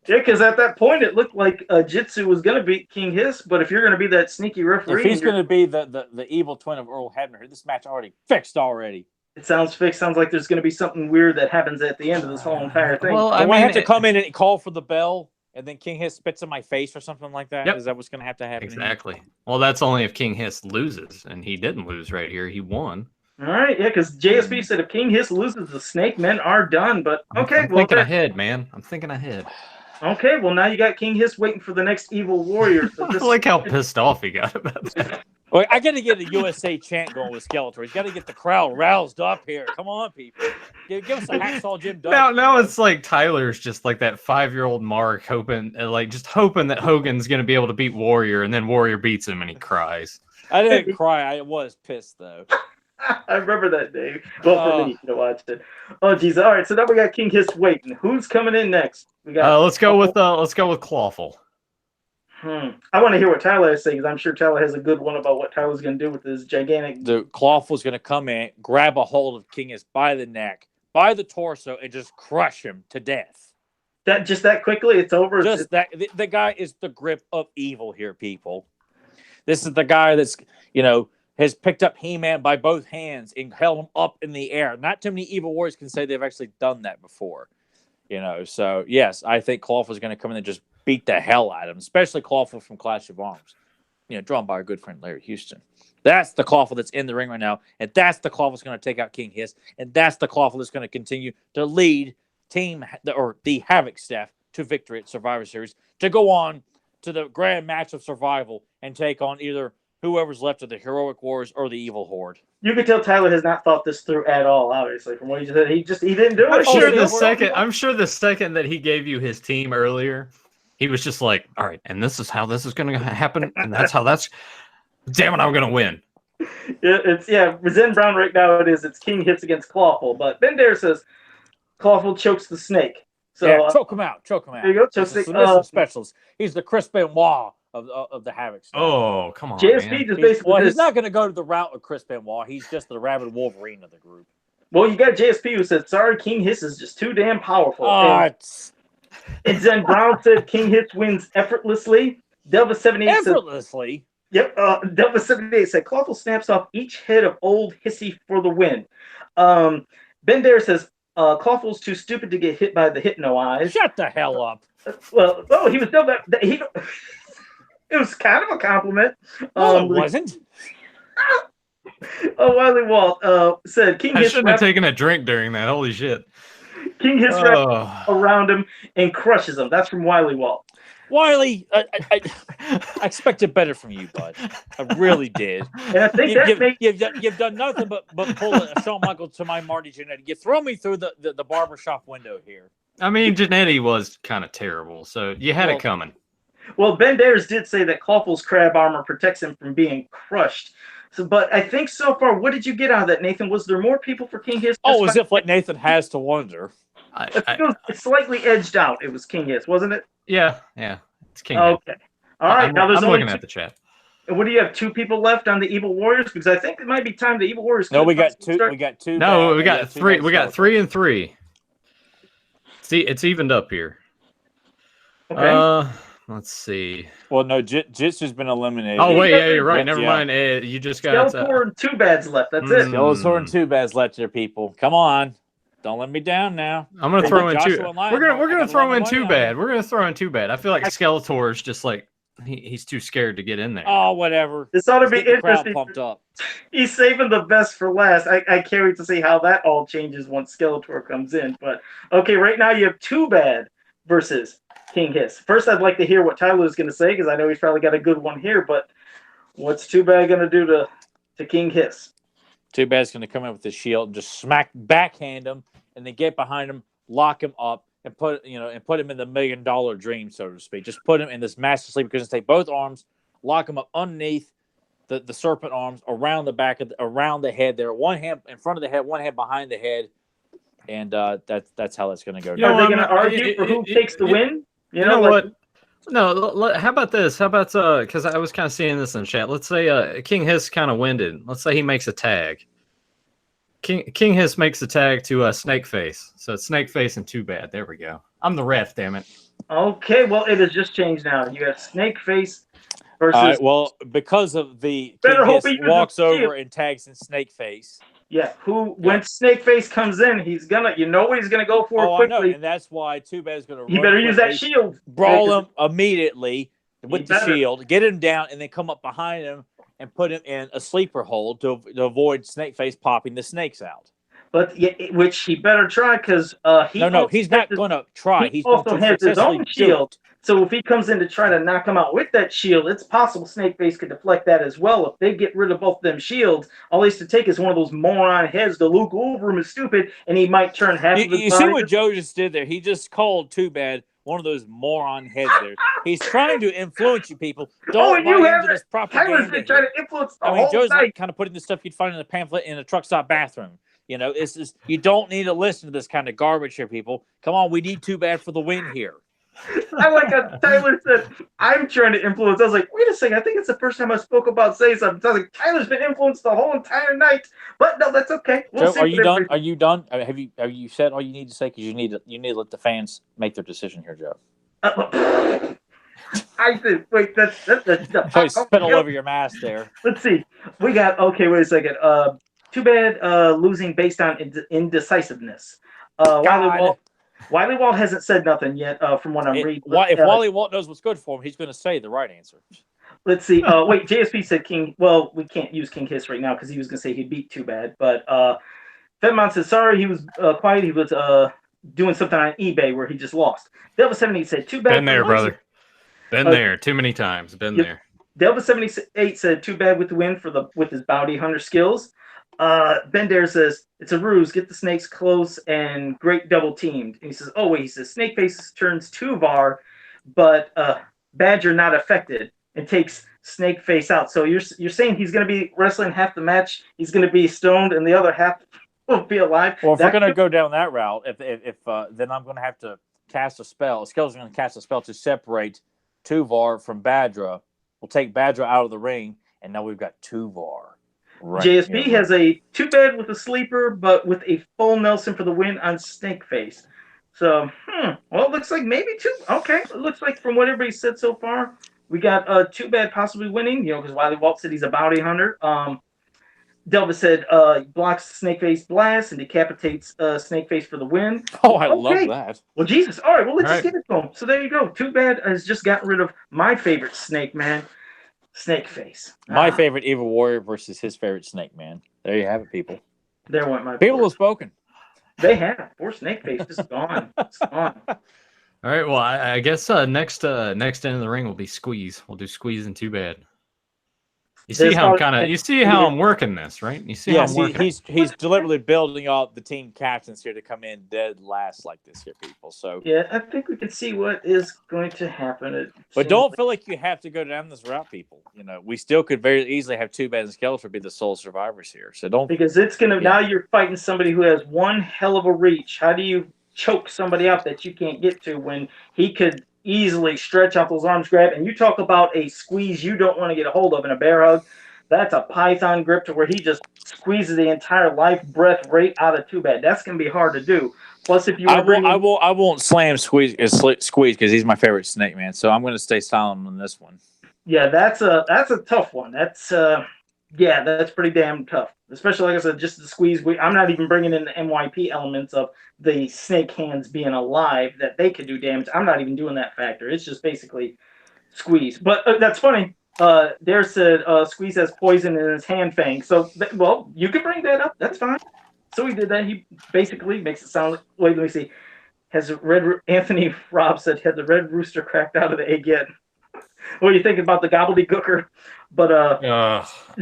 Yeah, because at that point it looked like Jitsu was going to beat King Hiss, but if you're going to be that sneaky referee, if he's going to be the evil twin of Earl Hebner, this match already fixed already. It sounds fixed. Sounds like there's going to be something weird that happens at the end of this whole entire thing. Well, I have to come in and call for the bell, and then King Hiss spits in my face or something like that. Yep. Is that what's going to have to happen? Exactly. Well, that's only if King Hiss loses, and he didn't lose right here. He won. All right, yeah, because JSP said if King Hiss loses, the Snake Men are done. But okay, I'm thinking ahead, man. I'm thinking ahead. Okay, well now you got King Hiss waiting for the next evil warrior. So I like how pissed off he got about that. Well, I got to get a USA chant going with Skeletor. He's got to get the crowd roused up here. Come on, people. Give us a Hacksaw Jim Duggan. Now it's like Tyler's just like that 5-year-old Mark hoping that Hogan's going to be able to beat Warrior, and then Warrior beats him and he cries. I didn't cry. I was pissed, though. I remember that day. Well, for me, you should have watched it. Oh, geez. All right, so now we got King Hiss waiting. Who's coming in next? We got. Let's go with Clawful. I want to hear what Tyler is saying, because I'm sure Tyler has a good one about what Tyler's going to do with this gigantic. The Clawful's going to come in, grab a hold of King Hiss by the neck, by the torso, and just crush him to death. That quickly? It's over? The guy is the grip of evil here, people. This is the guy that's, has picked up He-Man by both hands and held him up in the air. Not too many evil warriors can say they've actually done that before. So yes, I think Clawful is going to come in and just beat the hell out of him, especially Clawful from Clash of Arms, drawn by our good friend Larry Houston. That's the Clawful that's in the ring right now, and that's the Clawful that's going to take out King Hiss, and that's the Clawful that's going to continue to lead the Havoc staff to victory at Survivor Series to go on to the grand match of survival and take on either whoever's left of the Heroic Warriors or the Evil Horde. You can tell Tyler has not thought this through at all, obviously, from what he said. He didn't do it. I'm sure the second that he gave you his team earlier, he was just like, all right, and this is how this is going to happen, and damn it, I'm going to win. Zen Brown right now it's King Hiss against Clawful, but Ben Dare says Clawful chokes the snake. So choke him out. There you go, choke the submission specialist. He's the Chris Benoit of the Havoc stuff. Oh, come on, JSP man. just basically he's not going to go to the route of Chris Benoit. He's just the rabid Wolverine of the group. Well, you got JSP who said, sorry, King Hiss is just too damn powerful. And Zen Brown said King Hiss wins effortlessly. Delva 78 effortlessly? Yep. Delva 78 said Clawful snaps off each head of old Hissy for the win. Ben Dare says Clawful's too stupid to get hit by the Hypno Eyes. Shut the hell up. Well, he was still he. It was kind of a compliment. No, it wasn't. Wiley Walt said King I Hiss shouldn't have taken a drink during that. Holy shit. King Hiss around him and crushes him. That's from Wiley Walt. Wiley, I expected better from you, bud. I really did. And I think you've done nothing but pull a Shawn Michaels to my Marty Jannetty. You throw me through the barbershop window here. I mean, Jannetty was kind of terrible, so you had it coming. Well, Ben Dares did say that Clawful's crab armor protects him from being crushed. So, but I think so far, what did you get out of that, Nathan? Was there more people for King Hiss? Oh, as if like Nathan has to wonder. It's slightly edged out. It was King Hiss, wasn't it? Yeah. It's King Hiss. Okay. All right. Now there's I'm only looking at the chat. What do you have? 2 people left on the Evil Warriors? Because I think it might be time the Evil Warriors. No, we got 2. We got 2. No, we got 3. We got 3 and 3. See, it's evened up here. Okay. Let's see. Well, no, Jitsu's been eliminated. Oh wait, yeah, you're right. Never mind. You just got Skeletor and 2 bads left. That's it. Skeletor and 2 bads left here, people. Come on, don't let me down now. I'm gonna throw in 2. We're gonna throw in 2 bad. We're gonna throw in 2 bad. I feel like Skeletor is just like he's too scared to get in there. Oh, whatever. This ought to be interesting. Crowd pumped up. He's saving the best for last. I can't wait to see how that all changes once Skeletor comes in. But okay, right now you have 2 bad versus King Hiss. First, I'd like to hear what Tyler's going to say because I know he's probably got a good one here. But what's 2 bad going to do to King Hiss? 2 bad's going to come in with the shield and just backhand him, and then get behind him, lock him up, and put him in the $1 million dream, so to speak. Just put him in this master sleep because take both arms, lock him up underneath the serpent arms, around the back around the head. There, one hand in front of the head, one hand behind the head, and that's how that's going to go. Are they going to argue for who takes the win? You know what? No, how about this? How about because I was kind of seeing this in chat. Let's say King Hiss kind of winded. Let's say he makes a tag. King Hiss makes a tag to Snake Face. So it's Snake Face and 2 bad. There we go. I'm the ref, damn it. Okay, well it has just changed now. You have Snake Face versus. All right, well, because of the King Hiss walks over and tags in Snake Face. Yeah, when Snake Face comes in, he's gonna, what he's gonna go for quickly. I know, and that's why 2 bad's gonna. He better use that shield. Brawl him immediately with the shield, get him down, and then come up behind him and put him in a sleeper hold to avoid Snake Face popping the snakes out. But which he better try because he's not gonna try. He's also has his own shield. So if he comes in to try to knock him out with that shield, it's possible Snakeface could deflect that as well. If they get rid of both of them shields, all he has to take is one of those moron heads to Luke over him is stupid, and he might turn half of his body. You see what Joe just did there? He just called 2 bad one of those moron heads there. He's trying to influence you people. Don't buy into this propaganda. Tyler's been trying to influence the whole Joe's night. like kind of putting the stuff you'd find in a pamphlet in a truck stop bathroom. It's just, you don't need to listen to this kind of garbage here, people. Come on, we need 2 bad for the win here. I like how Tyler said, I'm trying to influence. I was like, wait a second. I think it's the first time I spoke about saying something. I was like, Tyler's been influenced the whole entire night. But no, that's okay. Joe, are you done? Are you done? Have you said all you need to say? Because you need to let the fans make their decision here, Joe. I said, wait, that's spit all over your mask there. Let's see. We got, okay, wait a second. 2 bad losing based on indecisiveness. Wiley Walt hasn't said nothing yet from what I'm reading. If Wally Walt knows what's good for him, he's going to say the right answer. Let's see. Wait, JSP said King. Well, we can't use King Hiss right now because he was going to say he'd beat 2 bad. But Fedmon said, sorry, he was quiet. He was doing something on eBay where he just lost. Delva78 said 2 bad. Been there, brother. Been there too many times. Been there. Delva78 said 2 bad with the win with his bounty hunter skills. Ben Dare says it's a ruse. Get the snakes close and great double teamed. And he says, oh wait, he says Snake Face turns 2 VAR, but Badger not affected and takes Snake Face out. So you're saying he's going to be wrestling half the match. He's going to be stoned and the other half will be alive. Well, if we're going to go down that route, if then I'm going to have to cast a spell. Skell's going to cast a spell to separate 2 VAR from Badra. We'll take Badra out of the ring, and now we've got 2 VAR. Right. JSB has a 2 bad with a sleeper, but with a full Nelson for the win on Snake Face. So, well, it looks like maybe 2. Okay, it looks like from what everybody said so far, we got 2 bad possibly winning. Because Wiley Walt said he's a bounty hunter. Delva said blocks Snake Face blast and decapitates Snake Face for the win. Oh, I love that. Well, Jesus. All right. Well, let's All just give it to him. So there you go. Too Bad has just gotten rid of my favorite Snake Man, Snake Face. My favorite Evil Warrior versus his favorite Snake Man. There you have it, people. There went my People have spoken. They have. Poor Snake Face just gone. It's gone. All right. Well, I guess next end of the ring will be Squeeze. We'll do Squeeze and Too Bad. You see how I'm kind of. You see how I'm working this, right? You see how I'm working. He's deliberately building up the team captains here to come in dead last like this here, people. So yeah, I think we can see what is going to happen. But don't feel like you have to go down this route, people. You know, we still could very easily have Too Bad and Skeletor be the sole survivors here. So don't, because it's gonna now you're fighting somebody who has one hell of a reach. How do you choke somebody out that you can't get to when he could easily stretch out those arms, grab? And you talk about a squeeze you don't want to get a hold of in a bear hug. That's a python grip to where he just squeezes the entire life breath right out of Too Bad. That's gonna be hard to do. Plus, if you I won't slam Squeeze because he's my favorite Snake Man. So I'm going to stay silent on this one. Yeah, that's a tough one. That's that's pretty damn tough. Especially like I said, just the Squeeze. I'm not even bringing in the MYP elements of the snake hands being alive that they could do damage. I'm not even doing that factor. It's just basically Squeeze. But that's funny. Dare said Squeeze has poison in his hand fang. So well, you can bring that up. That's fine. So he did that. He basically makes it sound like. Wait, let me see. Anthony Robb said, "Has the red rooster cracked out of the egg yet?" What do you think about the gobbledygooker? But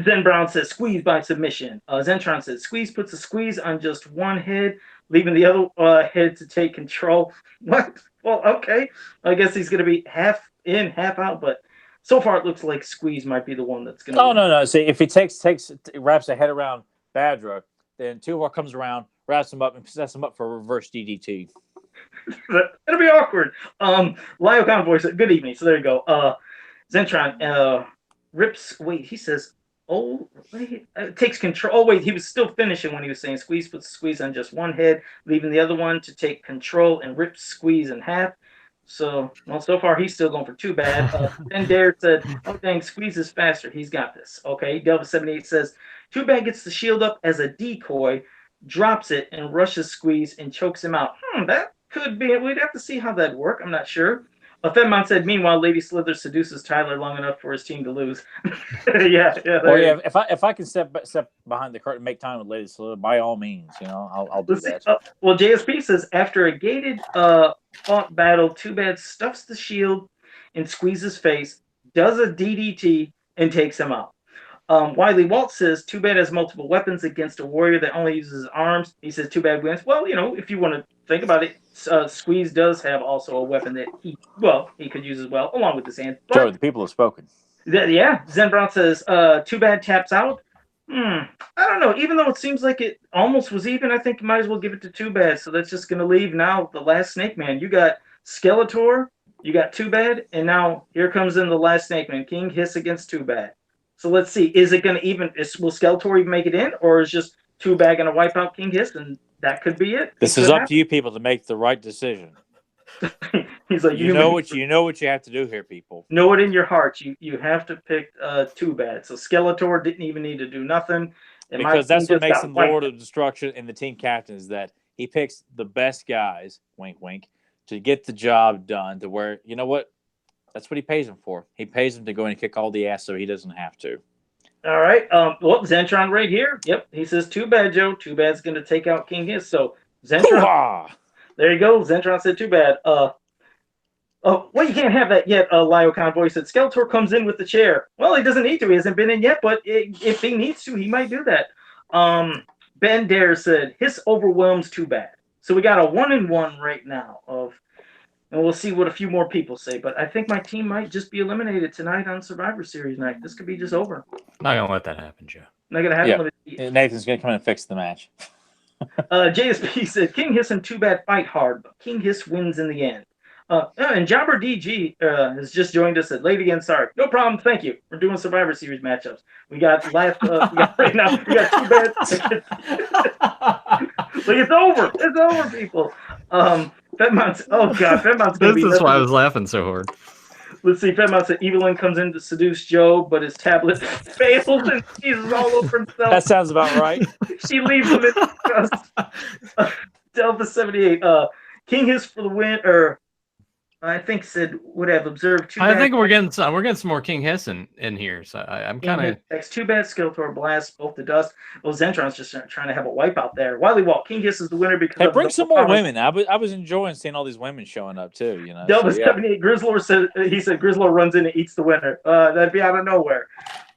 Zen Brown says squeeze by submission. Zentron says squeeze puts a squeeze on just one head, leaving the other head to take control. What? Well, okay. I guess he's going to be half in, half out. But so far, it looks like squeeze might be the one that's going to. Oh no! See, if he wraps the head around Badra, then Tuvar comes around, wraps him up, and sets him up for a reverse DDT. It'll be awkward. Lio Convoy said, good evening. So there you go. Zentron rips. Wait, he says, takes control. Oh, wait, he was still finishing when he was saying squeeze puts squeeze on just one head, leaving the other one to take control and rips squeeze in half. So, well, so far he's still going for Too Bad. Then Dare said, oh, dang, squeeze is faster. He's got this. Okay, Delva78 says, Too Bad gets the shield up as a decoy, drops it, and rushes Squeeze and chokes him out. That could be. We'd have to see how that'd work. I'm not sure. Fedmon said, meanwhile, Lady Slither seduces Tyler long enough for his team to lose. yeah. If I can step behind the curtain and make time with Lady Slither, by all means, I'll do that. Well, JSP says, after a gated fought battle, Too Bad stuffs the shield in Squeeze's face, does a DDT, and takes him out. Wiley Walt says, Too Bad has multiple weapons against a warrior that only uses his arms. He says, Too Bad wins. Well, if you want to think about it, Squeeze does have also a weapon that he could use as well, along with his hand. Joe, the people have spoken. Zen Brown says, Too Bad taps out. I don't know. Even though it seems like it almost was even, I think you might as well give it to Too Bad. So that's just going to leave now the last Snake Man. You got Skeletor, you got Too Bad, and now here comes in the last Snake Man, King Hiss against Too Bad. So let's see. Is it going to will Skeletor even make it in, or is just Too Bad going to wipe out King Hiss, and that could be it? This is up to you people to make the right decision. He's like, you know what you have to do here, people. Know it in your heart. You have to pick Too Bad. So Skeletor didn't even need to do nothing. Because that's what makes him Lord of Destruction and the team captain is that he picks the best guys, wink, wink, to get the job done to where, you know what? That's what he pays him for. He pays him to go and kick all the ass so he doesn't have to. All right. Zentron right here. Yep. He says, Too Bad, Joe. Too Bad's going to take out King Hiss. So Zentron. Hoo-ha! There you go. Zentron said, Too Bad. Well, you can't have that yet, Lio Convoy said. Skeletor comes in with the chair. Well, he doesn't need to. He hasn't been in yet, but if he needs to, he might do that. Ben Dare said, Hiss overwhelms Too Bad. So we got a 1-1 right now and we'll see what a few more people say. But I think my team might just be eliminated tonight on Survivor Series night. This could be just over. Not going to let that happen, Joe. Not going to happen. Yeah. Nathan's going to come in and fix the match. JSP said, King Hiss and Too Bad fight hard, but King Hiss wins in the end. And Jobber DG has just joined us at late again. Sorry. No problem. Thank you. We're doing Survivor Series matchups. We got right now. We got Too Bad. Like, it's over. It's over, people. Fedmon's going to be... This is why I was laughing so hard. Let's see. Fedmont said Evelyn comes in to seduce Joe, but his tablet fails and sneezes all over himself. That sounds about right. She leaves him in disgust. Delta 78. King Hiss for the win, or I think said would have observed two. I think we're getting some more King Hiss in here. So I'm kind of. That's too bad. Skeletor blasts both the dust. Well, Zentron's just trying to have a wipeout there. Wily Walt. King Hiss is the winner because. Hey, bring some more women. I was enjoying seeing all these women showing up too. You know. Delta 78. Grizzlor said Grizzlor runs in and eats the winner. That'd be out of nowhere.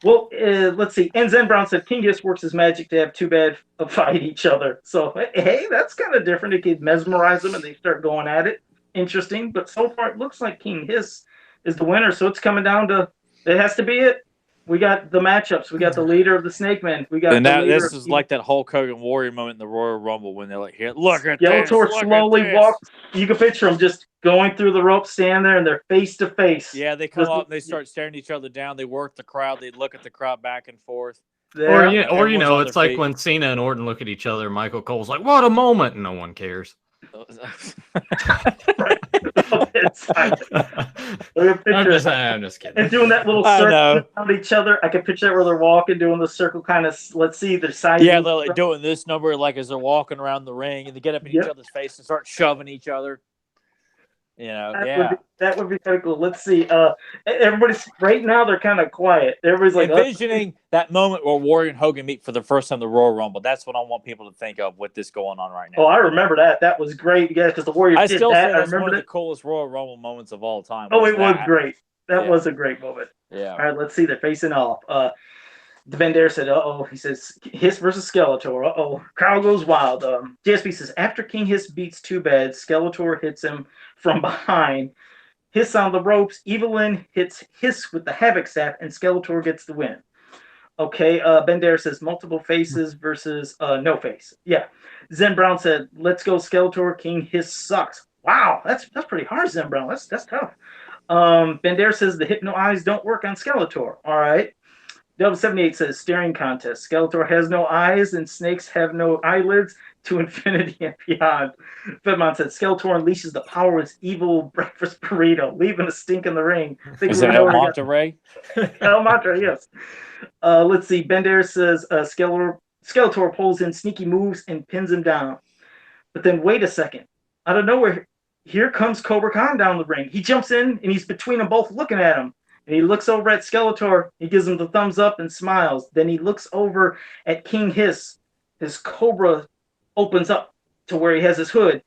Well, let's see. And Zen Brown said King Hiss works his magic to have Too Bad fight each other. So hey, that's kind of different. It could mesmerize them and they start going at it. Interesting, but so far it looks like King Hiss is the winner. So it's coming down to it has to be it. We got the matchups. We got the leader of the Snake Men. We got and now this is like that Hulk Hogan Warrior moment in the Royal Rumble when they're like, "Here, look at this." Skeletor slowly walks. You can picture them just going through the rope, stand there, and they're face to face. Yeah, they come up and they start staring each other down. They work the crowd. They look at the crowd back and forth. Or you know, it's like when Cena and Orton look at each other. Michael Cole's like, "What a moment!" And no one cares. I'm just kidding. And doing that little circle around each other. I can picture that where they're walking, doing the circle kind of. Let's see, they're side. Yeah, they're like doing this number like as they're walking around the ring, and they get up in each other's face and start shoving each other. You know, that would be kind of cool. Let's see. Everybody's right now. They're kind of quiet. Everybody's like envisioning that moment where Warrior and Hogan meet for the first time, the Royal Rumble. That's what I want people to think of with this going on right now. Oh, I remember that. That was great, yeah, because the Warriors. I still say that's one of the coolest Royal Rumble moments of all time. Oh, it was great. That was a great moment. Yeah. All right, let's see. They're facing off. Ben Dare said, "Uh-oh." He says, "Hiss versus Skeletor. Uh-oh." Crowd goes wild. JSP says, after King Hiss beats Too Bad, Skeletor hits him from behind. Hiss on the ropes. Evelyn hits Hiss with the Havoc Staff, and Skeletor gets the win. Okay, Ben Dare says, multiple faces versus no face. Yeah. Zen Brown said, let's go Skeletor. King Hiss sucks. Wow, that's pretty hard, Zen Brown. That's tough. Ben Dare says, the Hypno Eyes don't work on Skeletor. All right. Delta 78 says staring contest. Skeletor has no eyes and snakes have no eyelids to infinity and beyond. Fedmont said Skeletor unleashes the power of his evil breakfast burrito, leaving a stink in the ring. Is it El Monterey? El Monterey, yes. Let's see. Bender says Skeletor pulls in sneaky moves and pins him down. But then wait a second. Out of nowhere, here comes Cobra Khan down the ring. He jumps in and he's between them both looking at him. And he looks over at Skeletor. He gives him the thumbs up and smiles. Then he looks over at King Hiss. His Cobra opens up to where he has his hood.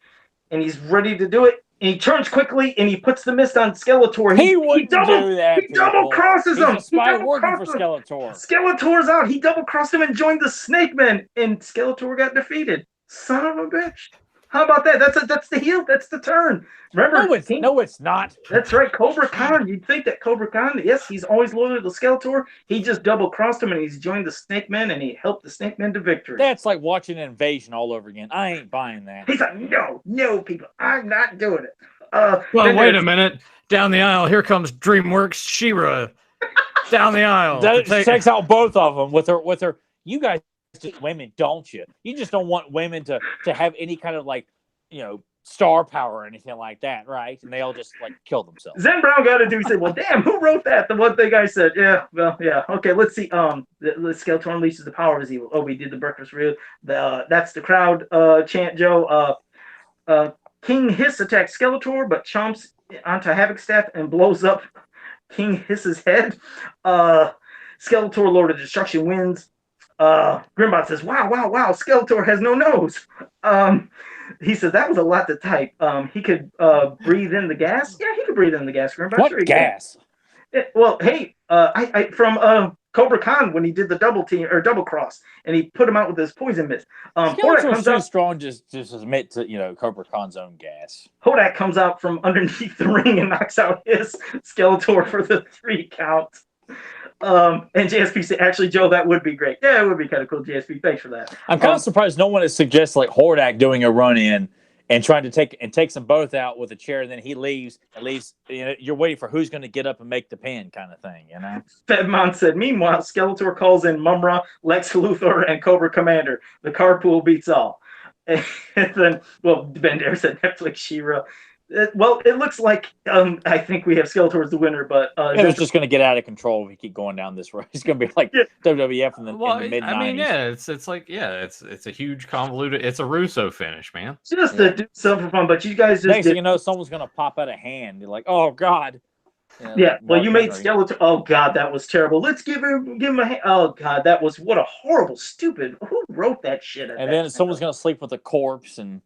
And he's ready to do it. And he turns quickly and he puts the mist on Skeletor. He wouldn't do that. He double crosses him. He's a spy working for Skeletor. Skeletor's out. He double crossed him and joined the Snake Men. And Skeletor got defeated. Son of a bitch. How about that? That's the heel. That's the turn. Remember? No, it's not. That's right. Cobra Khan. You'd think that Cobra Khan, yes, he's always loyal to Skeletor. He just double crossed him and he's joined the Snake Men and he helped the Snake Men to victory. That's like watching an invasion all over again. I ain't buying that. He's like, no, people, I'm not doing it. Well, wait a minute. Down the aisle, here comes DreamWorks She-Ra. Down the aisle. That takes out both of them with her. You guys just women, don't you? You just don't want women to have any kind of star power or anything like that, right? And they all just kill themselves. Zen Brown got to do. He said, "Well, damn, who wrote that?" The one thing I said, yeah, well, yeah, okay. Let's see. The Skeletor unleashes the power of his evil. Oh, we did the breakfast reel. That's the crowd chant. Joe. King Hiss attacks Skeletor, but chomps onto Havoc Staff and blows up King Hiss's head. Skeletor, Lord of Destruction, wins. Grimbot says, wow, Skeletor has no nose. He says, that was a lot to type. He could breathe in the gas. Yeah, he could breathe in the gas, Grimbot. What sure gas? Well, hey, I from Cobra Khan when he did the double cross, and he put him out with his poison mist. Skeletor was too strong just to admit to Cobra Khan's own gas. Hodak comes out from underneath the ring and knocks out his Skeletor for the 3 count. And JSP said, actually, Joe, that would be great. Yeah, it would be kind of cool, JSP. Thanks for that. I'm kind of surprised no one has suggested Hordak doing a run in and trying to takes them both out with a chair, and then he leaves. At least you're waiting for who's going to get up and make the pin, kind of thing. Fedmon said, meanwhile, Skeletor calls in Mumra, Lex Luthor, and Cobra Commander. The carpool beats all. And then, Ben Dare said Netflix She-Ra. Well, it looks like I think we have Skeletor's the winner, but It was just going to get out of control if we keep going down this road. It's going to be like WWF in the mid 90s. I mean, yeah, it's like it's a huge convoluted. It's a Russo finish, man. Just to do something for fun, but you guys just next thing you know, someone's going to pop out a hand. You're like, oh god. Yeah, well, you made Skeletor. Oh god, that was terrible. Let's give him a hand. Oh god, that was what a horrible, stupid. Who wrote that shit? And then someone's going to sleep with a corpse, and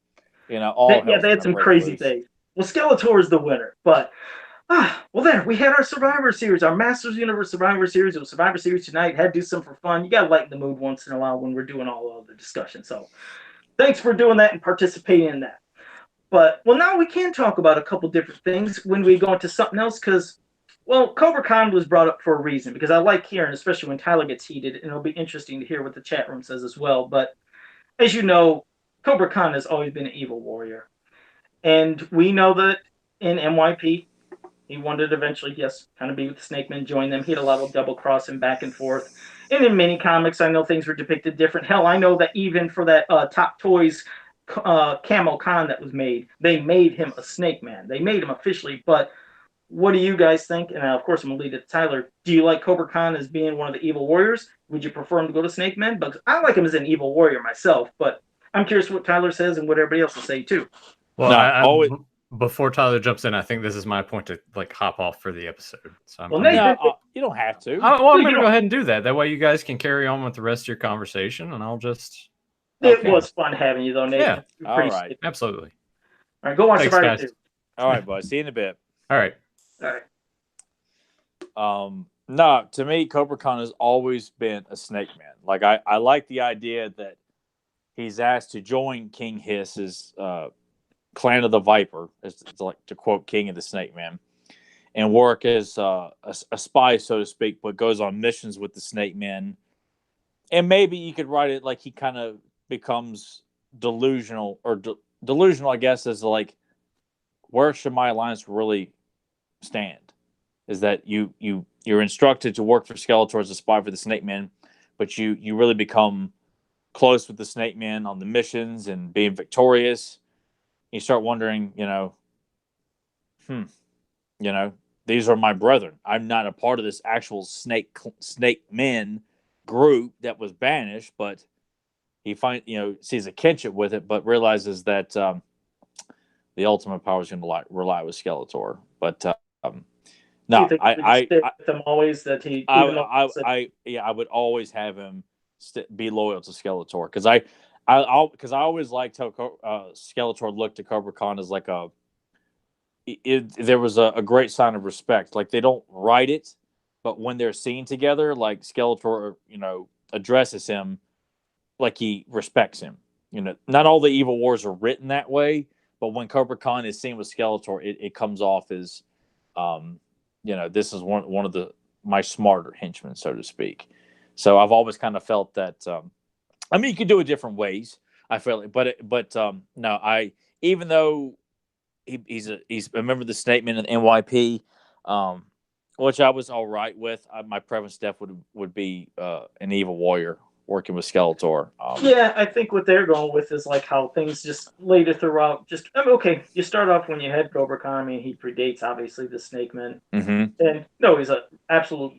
all. They had some crazy things. Well, Skeletor is the winner, but well, there we had our Survivor Series, our Masters Universe Survivor Series. It was Survivor Series tonight. Had to do something for fun. You got to lighten the mood once in a while when we're doing all of the discussion. So, thanks for doing that and participating in that. But well, now we can talk about a couple different things when we go into something else because. Well, Cobra Khan was brought up for a reason because I like hearing, especially when Tyler gets heated, and it'll be interesting to hear what the chat room says as well. But as you know, Cobra Khan has always been an evil warrior. And we know that in MYP, he wanted to eventually, yes, kind of be with the Snake Men, join them. He had a lot of double crossing back and forth. And in many comics, I know things were depicted different. Hell, I know that even for that Top Toys Camo Khan that was made, they made him a Snake Man. They made him officially, but what do you guys think? And of course, I'm going to lead it to Tyler. Do you like Cobra Khan as being one of the evil warriors? Would you prefer him to go to Snake Men? Because I like him as an evil warrior myself, but I'm curious what Tyler says and what everybody else will say too. Well, before Tyler jumps in, I think this is my point to hop off for the episode. So you don't have to. I'm going to go ahead and do that. That way you guys can carry on with the rest of your conversation, and I'll just... It was fun having you, though, Nate. Yeah, all right. Absolutely. All right, go watch Survivor 2. All right, bud. See you in a bit. All right. No, to me, Cobra Khan has always been a Snake Man. Like I like the idea that he's asked to join King Hiss's Clan of the Viper, as like to quote King of the Snake Man, and work as a spy, so to speak, but goes on missions with the Snake Men. And maybe you could write it like he kind of becomes delusional, or delusional, I guess, is like, where should my alliance really stand? Is that you're instructed to work for Skeletor as a spy for the Snake Men, but you really become close with the Snake Men on the missions and being victorious. You start wondering, these are my brethren. I'm not a part of this actual Snake Men group that was banished, but he sees a kinship with it, but realizes that the ultimate power is going to rely with Skeletor. But no, I would always have him be loyal to Skeletor because I always liked how Skeletor looked at Cobra Khan as like there was a great sign of respect. Like they don't write it, but when they're seen together, like Skeletor, addresses him like he respects him. Not all the evil wars are written that way, but when Cobra Khan is seen with Skeletor, it comes off as this is one of my smarter henchmen, so to speak. So I've always kind of felt that. You could do it different ways. I feel it, but no. Even though he's a member of the Snake Men and NYP, which I was all right with. My preference step would be an evil warrior working with Skeletor. I think what they're going with is like how things just later throughout. Okay, you start off when you had Cobra Khan. He predates obviously the Snake Men, and no, he's an absolute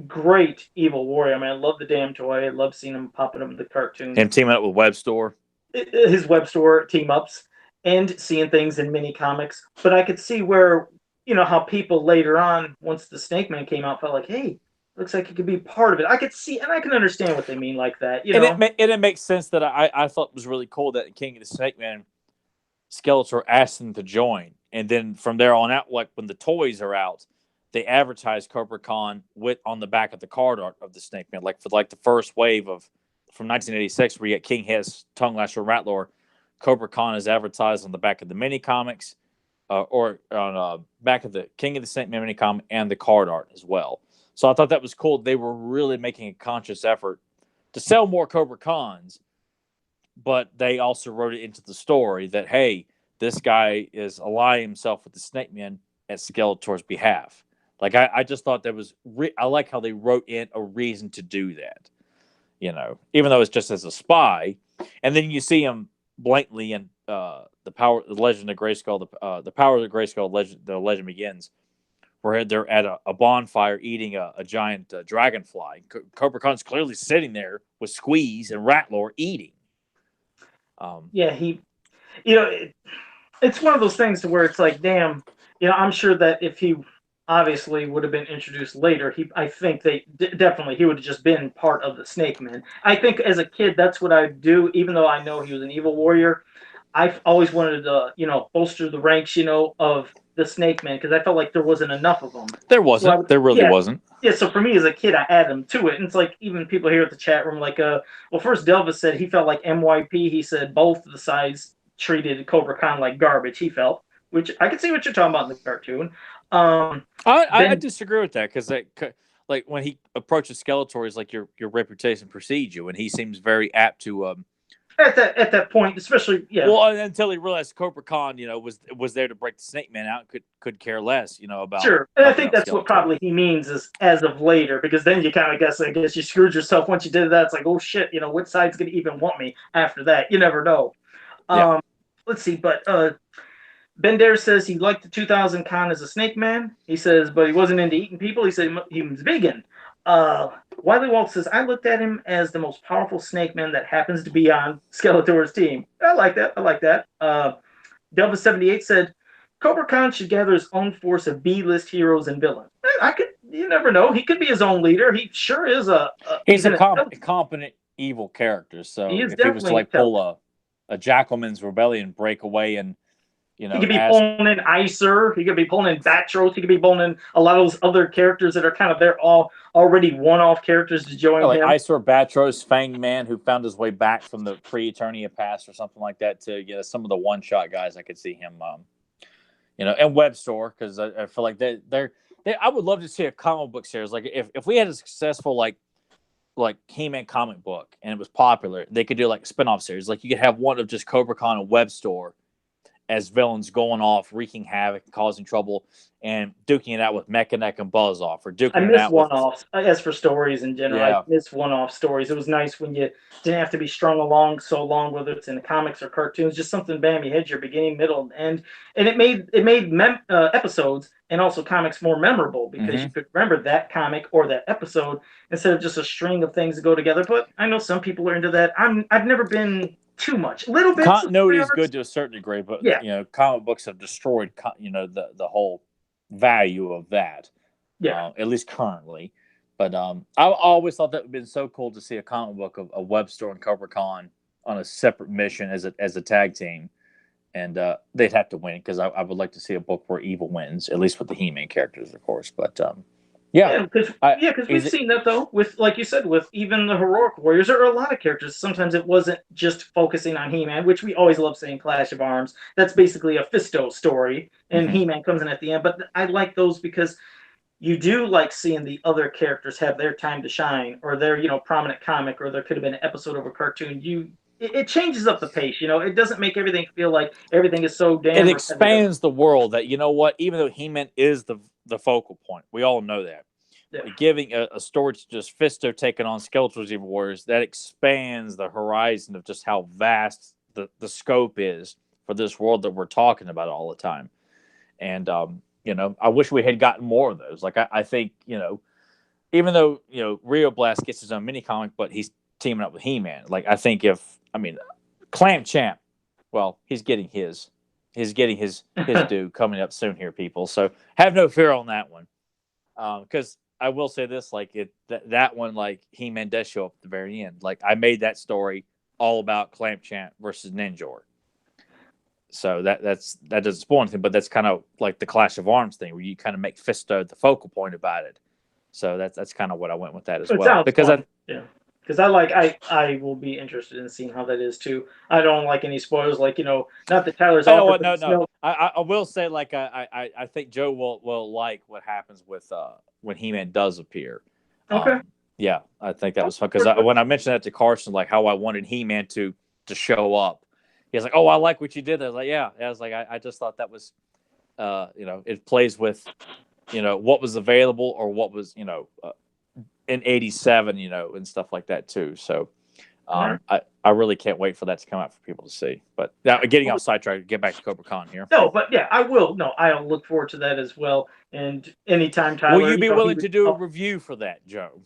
great evil warrior. I love the damn toy. I love seeing him popping up in the cartoons. Him teaming up with Web Store. His Web Store team ups and seeing things in mini comics. But I could see where how people later on, once the Snake Man came out, felt like, hey, looks like it could be part of it. I could see, and I can understand what they mean like that. And it makes sense that I thought it was really cool that in King of the Snake Man, Skeletor asked him to join. And then from there on out, like when the toys are out, they advertise Cobra Khan on the back of the card art of the Snake Man. Like for the first wave from 1986, where you get King Hiss, Tongue Lasher, Rattler, Cobra Khan is advertised on the back of the mini comics. Or on back of the King of the Snake Man mini comic and the card art as well. So I thought that was cool. They were really making a conscious effort to sell more Cobra Khans, but they also wrote it into the story that, hey, this guy is allying himself with the Snake Man at Skeletor's behalf. Like I just thought that was I like how they wrote in a reason to do that. Even though it's just as a spy, and then you see him blatantly in the Legend of Grayskull, the Power of the Grayskull the legend begins, where they're at a bonfire eating a giant dragonfly. Cobra Khan's clearly sitting there with Squeeze and Rattler eating. Yeah, it's one of those things to where it's like, damn, I'm sure that if he obviously would have been introduced later, I think definitely he would have just been part of the Snake Men. I think as a kid, that's what I'd do, even though I know he was an evil warrior. I've always wanted to, bolster the ranks, of the Snake Men because I felt like there wasn't enough of them. There wasn't. There really wasn't. Yeah, so for me as a kid, I add them to it. And it's like even people here at the chat room, like, first Delvis said he felt like MYP. He said both the sides treated Cobra Khan like garbage, he felt, which I can see what you're talking about in the cartoon. I disagree with that because like when he approaches Skeletor, he's like your reputation precedes you, and he seems very apt to at that point, especially Well, until he realized Cobra Khan, was there to break the Snake Man out, could care less, about. Sure, and I think that's Skeletor. What probably he means is as of later, because then you kind of guess you screwed yourself once you did that. It's like, oh shit, which side's gonna even want me after that? You never know. Yeah. Let's see, but Ben Dare says he liked the 2000 Khan as a Snake Man. He says, but he wasn't into eating people. He said he was vegan. Wiley Walt says, I looked at him as the most powerful Snake Man that happens to be on Skeletor's team. I like that. Delva78 said, Cobra Khan should gather his own force of B-list heroes and villains. You never know. He could be his own leader. He sure is he's a competent evil character. So if he was to pull a Jackalman's Rebellion breakaway and he could be pulling in Icer. He could be pulling in Batros. He could be pulling in a lot of those other characters that are kind of there, all already one-off characters to join like him. Icer, Batros, Fanged Man, who found his way back from the pre-Eternia past or something like that. To some of the one-shot guys, I could see him. And Web Store, because I feel like they're. I would love to see a comic book series. Like if we had a successful like He-Man comic book and it was popular, they could do like a spin-off series. Like you could have one of just Cobra Khan and Web Store as villains going off, wreaking havoc, causing trouble, and duking it out with Mechanic and Buzz-Off, or duking it out with... I miss one-offs. As for stories in general, I miss one-off stories. It was nice when you didn't have to be strung along so long, whether it's in the comics or cartoons. Just something, bam, you hit your beginning, middle, and end. And it made episodes and also comics more memorable because you could remember that comic or that episode instead of just a string of things that go together. But I know some people are into that. I've never been... too much. Little bit continuity is good to a certain degree, but comic books have destroyed the whole value of that. At least currently. But I always thought that would have been so cool to see a comic book of Web Store and Cobra Khan on a separate mission as a tag team, and they'd have to win because I would like to see a book where evil wins, at least with the He-Man characters, of course. But because we've seen that though with, like you said, with even the heroic warriors or a lot of characters. Sometimes it wasn't just focusing on He-Man, which we always love saying Clash of Arms. That's basically a Fisto story, and He-Man comes in at the end. But I like those because you do like seeing the other characters have their time to shine, or their prominent comic, or there could have been an episode of a cartoon. It changes up the pace. It doesn't make everything feel like everything is so damn. It expands the world that even though He-Man is the focal point, we all know that. Yeah. Giving a story to just Fisto taking on Skeletor's Evil Warriors, that expands the horizon of just how vast the scope is for this world that we're talking about all the time. And I wish we had gotten more of those. Like I think even though Rio Blast gets his own mini comic, but he's teaming up with He-Man. Like I think Clamp Champ, well, he's getting his due coming up soon here, people. So have no fear on that one, because I will say this: that one, like He-Man does show up at the very end. Like I made that story all about Clamp Champ versus Ninjor. So that doesn't spoil anything, but that's kind of like the Clash of Arms thing, where you kind of make Fisto the focal point about it. So that's kind of what I went with that as well. Because Because I will be interested in seeing how that is too. I don't like any spoilers, not that Tyler's. No. I will say, I think Joe will like what happens with when He-Man does appear. Okay. Yeah, I think that was fun because when I mentioned that to Carson, like how I wanted He-Man to show up, he was like, "Oh, I like what you did." I was like, "Yeah." I was like, I just thought that was, it plays with, what was available or what was, in '87, and stuff like that too. So Right. I really can't wait for that to come out for people to see. But now, getting off sidetrack, get back to Cobra Con here. No, but yeah, I will. No, I'll look forward to that as well. And anytime Tyler, Will you be he willing would- to do a review for that, Joe?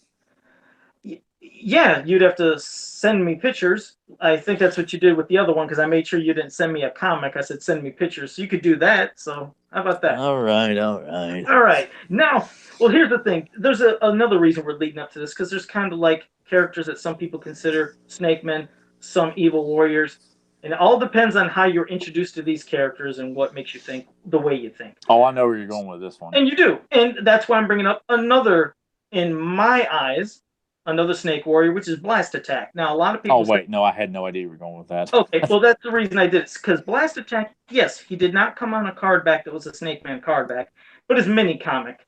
Yeah, you'd have to send me pictures. I think that's what you did with the other one because I made sure you didn't send me a comic. I said send me pictures, so you could do that. So how about that? All right, all right. All right. Now, well, here's the thing. There's another reason we're leading up to this because there's kind of like characters that some people consider snake men, some evil warriors, and it all depends on how you're introduced to these characters and what makes you think the way you think. Oh, I know where you're going with this one. And you do, and that's why I'm bringing up another, in my eyes, another snake warrior, which is Blast Attack. Now, a lot of people. Oh wait, no, I had no idea you were going with that. Okay, well, that's the reason I did it. Because Blast Attack, yes, he did not come on a card back that was a Snake Man card back, but his mini comic,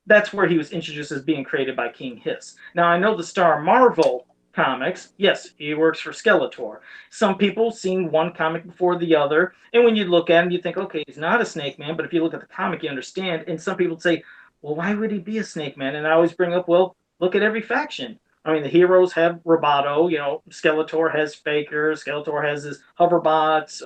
that's where he was introduced as being created by King Hiss. Now, I know the Star Marvel comics, yes, he works for Skeletor. Some people seen one comic before the other, and when you look at him, you think, okay, he's not a Snake Man, but if you look at the comic, you understand. And some people say, well, why would he be a Snake Man? And I always bring up, well, look at every faction. I mean, the heroes have Roboto, Skeletor has Faker, Skeletor has his hoverbots,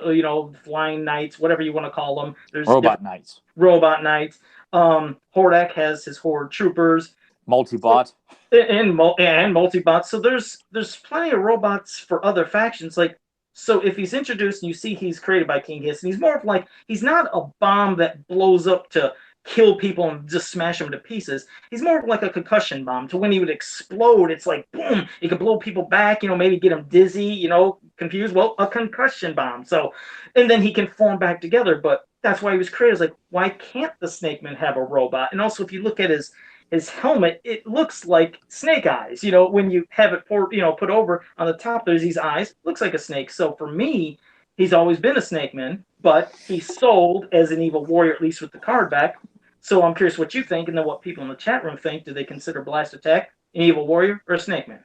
flying knights, whatever you want to call them. There's Robot Knights. Robot Knights. Hordak has his Horde Troopers. Multibot. And Multibots. So there's plenty of robots for other factions. So if he's introduced and you see he's created by King Hiss, and he's more of like, he's not a bomb that blows up to kill people and just smash them to pieces. He's more like a concussion bomb. To when he would explode, it's like boom, it could blow people back, maybe get them dizzy, confused. Well, a concussion bomb. So, and then he can form back together. But that's why he was created. It's like, why can't the Snake Man have a robot? And also, if you look at his helmet, it looks like snake eyes. When you have it put over on the top, there's these eyes. Looks like a snake. So for me, he's always been a Snake Man, but he's sold as an evil warrior, at least with the card back. So I'm curious what you think, and then what people in the chat room think. Do they consider Blast Attack an evil warrior or a Snake Man?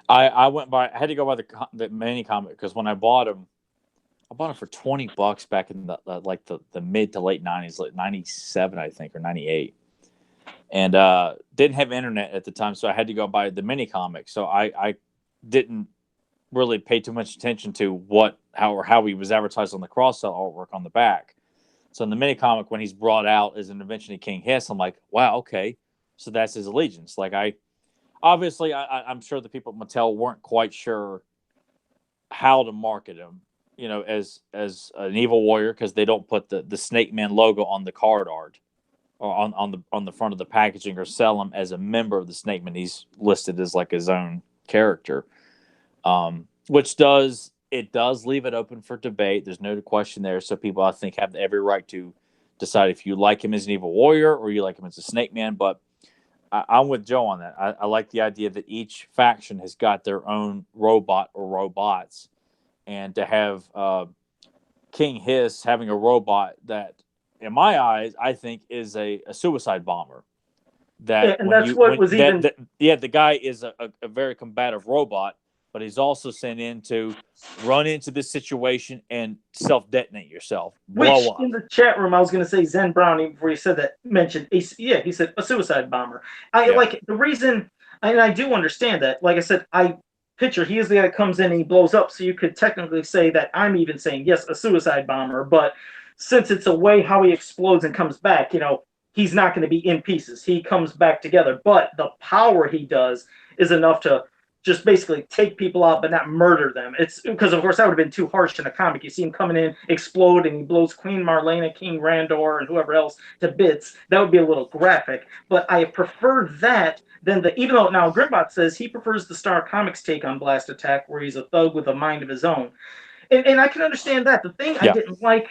I had to go by the mini comic because when I bought him for $20 back in the mid to late 90s, like 97, I think, or 98. And didn't have internet at the time, so I had to go buy the mini comic. So I didn't really pay too much attention to how he was advertised on the cross-sell artwork on the back. So in the mini comic, when he's brought out as an invention of King Hiss, I'm like, wow, okay, so that's his allegiance. Like I'm sure the people at Mattel weren't quite sure how to market him, as an evil warrior, because they don't put the Snake Man logo on the card art or on the front of the packaging, or sell him as a member of the Snake Man. He's listed as like his own character, which does leave it open for debate. There's no question there. So people, I think, have every right to decide if you like him as an evil warrior or you like him as a Snake Man. But I'm with Joe on that. I like the idea that each faction has got their own robot or robots, and to have King Hiss having a robot that, in my eyes, I think is a suicide bomber. The guy is a very combative robot, but he's also sent in to run into this situation and self-detonate yourself. Which, in the chat room, I was going to say Zen Brownie, before you said that, mentioned, he said a suicide bomber. Like, the reason, and I do understand that, like I said, I picture he is the guy that comes in and he blows up, so you could technically say that I'm even saying, yes, a suicide bomber, but since it's a way how he explodes and comes back, he's not going to be in pieces. He comes back together, but the power he does is enough to just basically take people out, but not murder them. It's because, of course, that would have been too harsh in a comic. You see him coming in, explode, and he blows Queen Marlena, King Randor, and whoever else to bits. That would be a little graphic. But I prefer that than even though now Grimbot says he prefers the Star Comics take on Blast Attack, where he's a thug with a mind of his own. And I can understand that. The thing I didn't like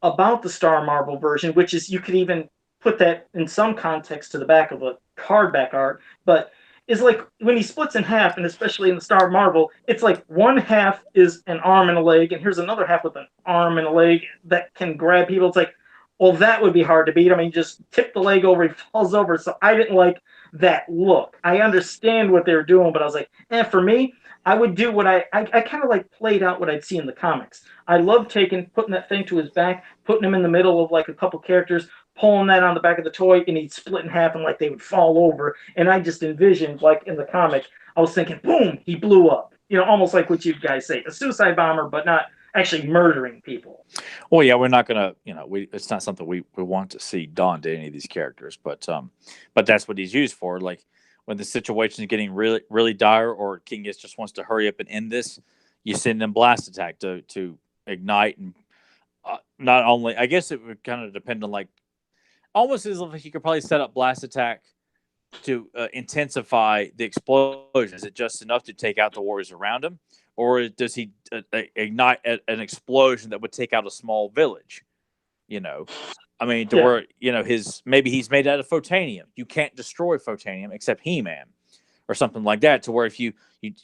about the Star Marvel version, which is you could even put that in some context to the back of a card back art, but is like when he splits in half, and especially in the Star Marvel, it's like one half is an arm and a leg, and here's another half with an arm and a leg that can grab people. It's like, well, that would be hard to beat. I mean, just tip the leg over, he falls over. So I didn't like that look. I understand what they were doing, but I was like, for me, I would do what I kind of like played out what I'd see in the comics. I love putting that thing to his back, putting him in the middle of like a couple characters, pulling that on the back of the toy, and he'd split in half and like they would fall over. And I just envisioned, like in the comic, I was thinking, boom, he blew up. almost like what you guys say, a suicide bomber, but not actually murdering people. Well, yeah, we're not gonna, it's not something we want to see done to any of these characters, but that's what he's used for. Like when the situation is getting really, really dire, or King just wants to hurry up and end this, you send them blast attack to ignite, and not only, I guess it would kind of depend on, like, almost as if you could probably set up blast attack to intensify the explosion. Is it just enough to take out the warriors around him, or does he ignite an explosion that would take out a small village? I mean, to where maybe he's made out of photanium. You can't destroy photanium except He-Man, or something like that. To where if you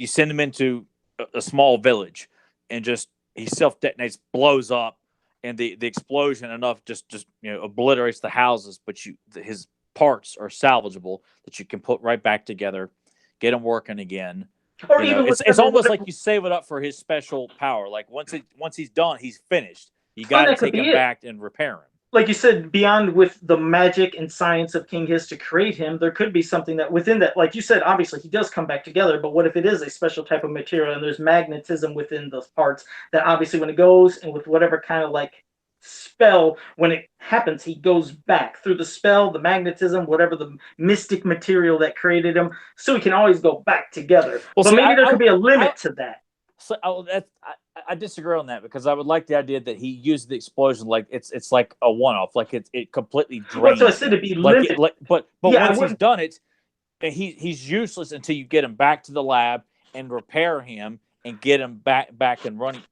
send him into a small village, and just he self detonates, blows up, and the explosion enough just obliterates the houses, but his parts are salvageable that you can put right back together, get them working again. Or even it's almost like you save it up for his special power. Like once he's done, he's finished. You got to take him back and repair him. Like you said, beyond with the magic and science of King Hiss to create him, there could be something that within that, like you said, obviously he does come back together, but what if it is a special type of material and there's magnetism within those parts that obviously when it goes, and with whatever kind of like spell, when it happens, he goes back through the spell, the magnetism, whatever the mystic material that created him, so he can always go back together. Well, but maybe there could be a limit to that. So I disagree on that, because I would like the idea that he used the explosion like it's like a one-off, like it completely drains. Well, so I said it'd be limited. But once he's done it, he's useless until you get him back to the lab and repair him and get him back and running.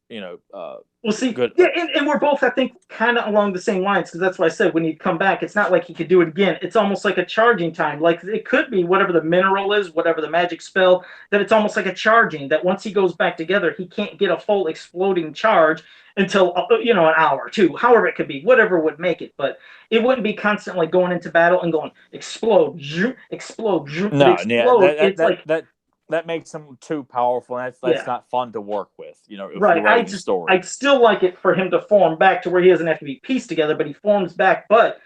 Well, see, good. Yeah, and we're both, I think, kind of along the same lines, because that's why I said when you come back, it's not like he could do it again. It's almost like a charging time. Like it could be whatever the mineral is, whatever the magic spell, that it's almost like a charging, that once he goes back together, he can't get a full exploding charge until, an hour or two, however it could be, whatever would make it. But it wouldn't be constantly going into battle and going, explode, explode, no, explode. Yeah, that makes him too powerful. And that's not fun to work with. Right. I'd still like it for him to form back to where he doesn't have to be pieced together, but he forms back. But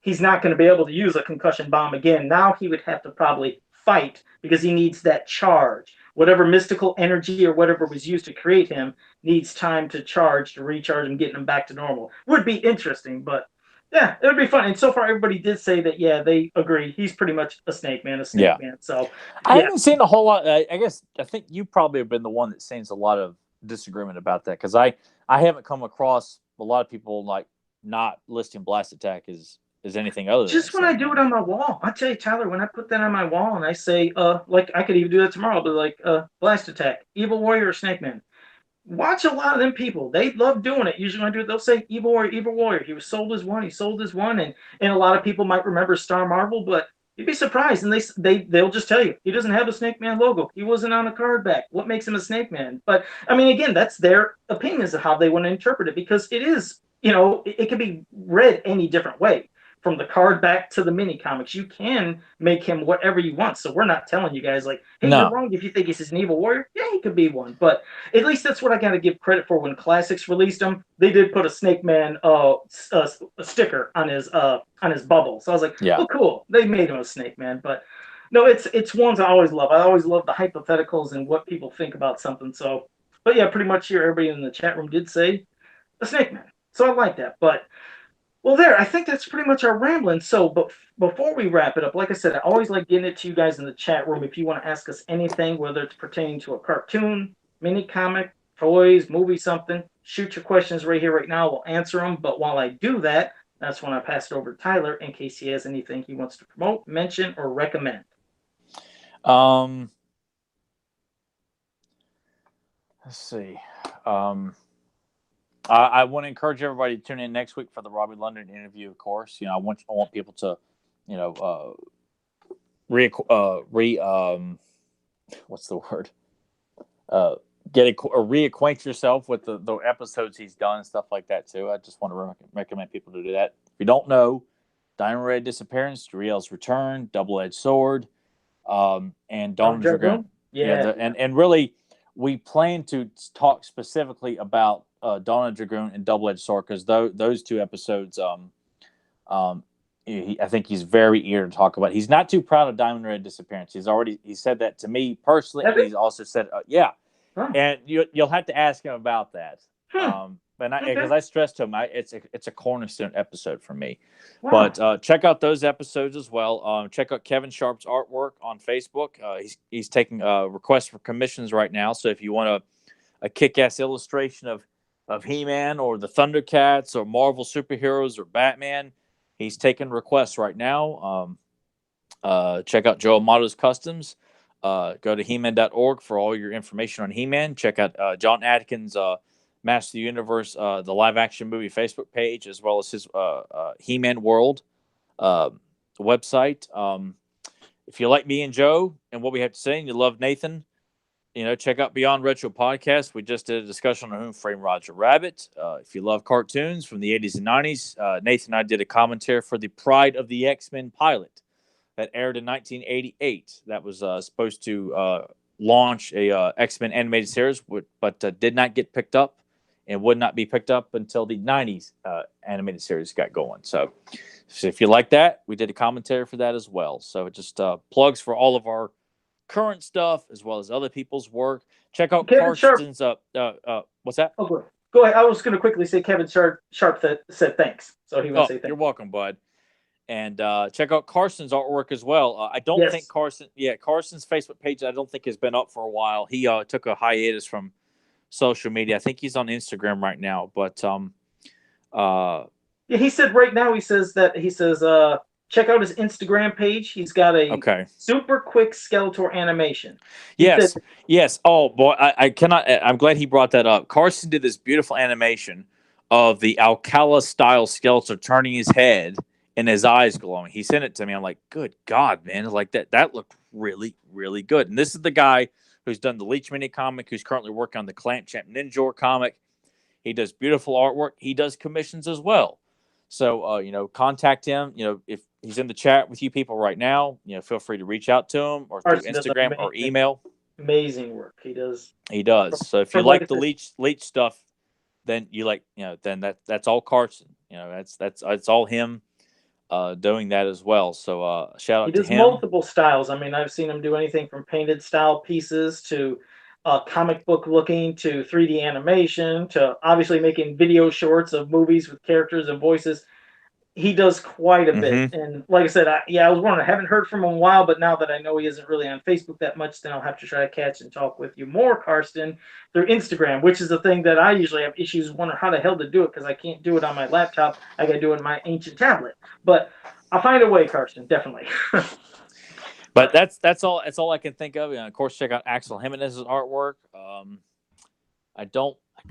he's not going to be able to use a concussion bomb again. Now he would have to probably fight, because he needs that charge. Whatever mystical energy or whatever was used to create him needs time to charge, to recharge him, getting him back to normal. Would be interesting, but yeah, it would be fun. And so far, everybody did say that, they agree. He's pretty much a snake man. So I haven't seen a whole lot. I think you probably have been the one that sees a lot of disagreement about that, because I haven't come across a lot of people like not listing blast attack as anything other than just when I do it on my wall. I tell you, Tyler, when I put that on my wall and I say, like I could even do that tomorrow, but like blast attack, evil warrior, or snake man. Watch a lot of them people. They love doing it. Usually when I do it, they'll say evil warrior. He was sold as one. He sold as one. And a lot of people might remember Star Marvel, but you'd be surprised. And they'll just tell you, he doesn't have a Snake Man logo. He wasn't on a card back. What makes him a Snake Man? But I mean, again, that's their opinions of how they want to interpret it, because it is, it can be read any different way. From the card back to the mini comics, you can make him whatever you want. So we're not telling you guys like, hey, you're wrong if you think he's an evil warrior. Yeah, he could be one, but at least that's what I got to give credit for. When Classics released him, they did put a Snake Man a sticker on his bubble. So I was like, oh, cool, they made him a Snake Man. But no, it's ones I always love. I always love the hypotheticals and what people think about something. So, but yeah, pretty much here, everybody in the chat room did say a Snake Man. So I like that, but. Well, I think that's pretty much our rambling. So, but before we wrap it up, like I said, I always like getting it to you guys in the chat room. If you want to ask us anything, whether it's pertaining to a cartoon, mini comic, toys, movie, something, shoot your questions right here, right now. We'll answer them. But while I do that, that's when I pass it over to Tyler in case he has anything he wants to promote, mention, or recommend. Let's see. I want to encourage everybody to tune in next week for the Robbie London interview. Of course, I want people to, what's the word? Reacquaint yourself with the episodes he's done and stuff like that too. I just want to recommend people to do that. If you don't know, Diamond Red Disappearance, Riel's Return, Double-Edged Sword, and Dawn of Dragoon. Yeah, and really, we plan to talk specifically about Dawn of Dragoon and Double-Edged Sword, because those two episodes, I think he's very eager to talk about. He's not too proud of Diamond Red Disappearance. He said that to me personally, and he's also said, Oh. And you'll have to ask him about that. But because I stressed to him, it's a cornerstone episode for me. Wow. But check out those episodes as well. Check out Kevin Sharp's artwork on Facebook. He's taking requests for commissions right now. So if you want a kick-ass illustration of He-Man or the Thundercats or Marvel superheroes or Batman, he's taking requests right now. Check out Joe Amato's Customs. Go to He-Man.org for all your information on He-Man. Check out John Atkins' Master of the Universe, the live-action movie Facebook page, as well as his He-Man World website. If you like me and Joe and what we have to say, and you love Nathan, check out Beyond Retro Podcast. We just did a discussion on Who Framed Roger Rabbit. If you love cartoons from the 80s and 90s, Nathan and I did a commentary for the Pride of the X-Men pilot that aired in 1988. That was supposed to launch a X-Men animated series, but did not get picked up and would not be picked up until the 90s animated series got going. So if you like that, we did a commentary for that as well. So just plugs for all of our current stuff as well as other people's work. Check out Kevin Karsten's what's that? Oh, go ahead. I was going to quickly say Kevin Sharp said thanks. So he would say thanks. You're welcome, bud. And check out Carson's artwork as well. I don't think Carson's Facebook page, I don't think has been up for a while. He took a hiatus from social media. I think he's on Instagram right now. But he said right now he says check out his Instagram page. He's got a super quick Skeletor animation. Yes. Oh boy, I cannot. I'm glad he brought that up. Carson did this beautiful animation of the Alcala style Skeletor turning his head and his eyes glowing. He sent it to me. I'm like, good God, man! Like that looked really, really good. And this is the guy who's done the Leech Mini comic, who's currently working on the Clamp Champ Ninja comic. He does beautiful artwork. He does commissions as well. So, contact him. If he's in the chat with you people right now, feel free to reach out to him or through Instagram or email. Amazing work. He does. So if you like the Leech stuff, then then that's all Carson. That's all him doing that as well. So shout out to him. He does multiple styles. I mean, I've seen him do anything from painted style pieces to comic book looking to 3D animation to obviously making video shorts of movies with characters and voices. He does quite a bit. And like I said, I was wondering, I haven't heard from him in a while, but now that I know he isn't really on Facebook that much, then I'll have to try to catch and talk with you more, Karsten, through Instagram, which is the thing that I usually have issues wondering how the hell to do it because I can't do it on my laptop. I got to do it on my ancient tablet. But I'll find a way, Karsten, definitely. But that's all I can think of. Of course, check out Axel Jimenez's artwork. I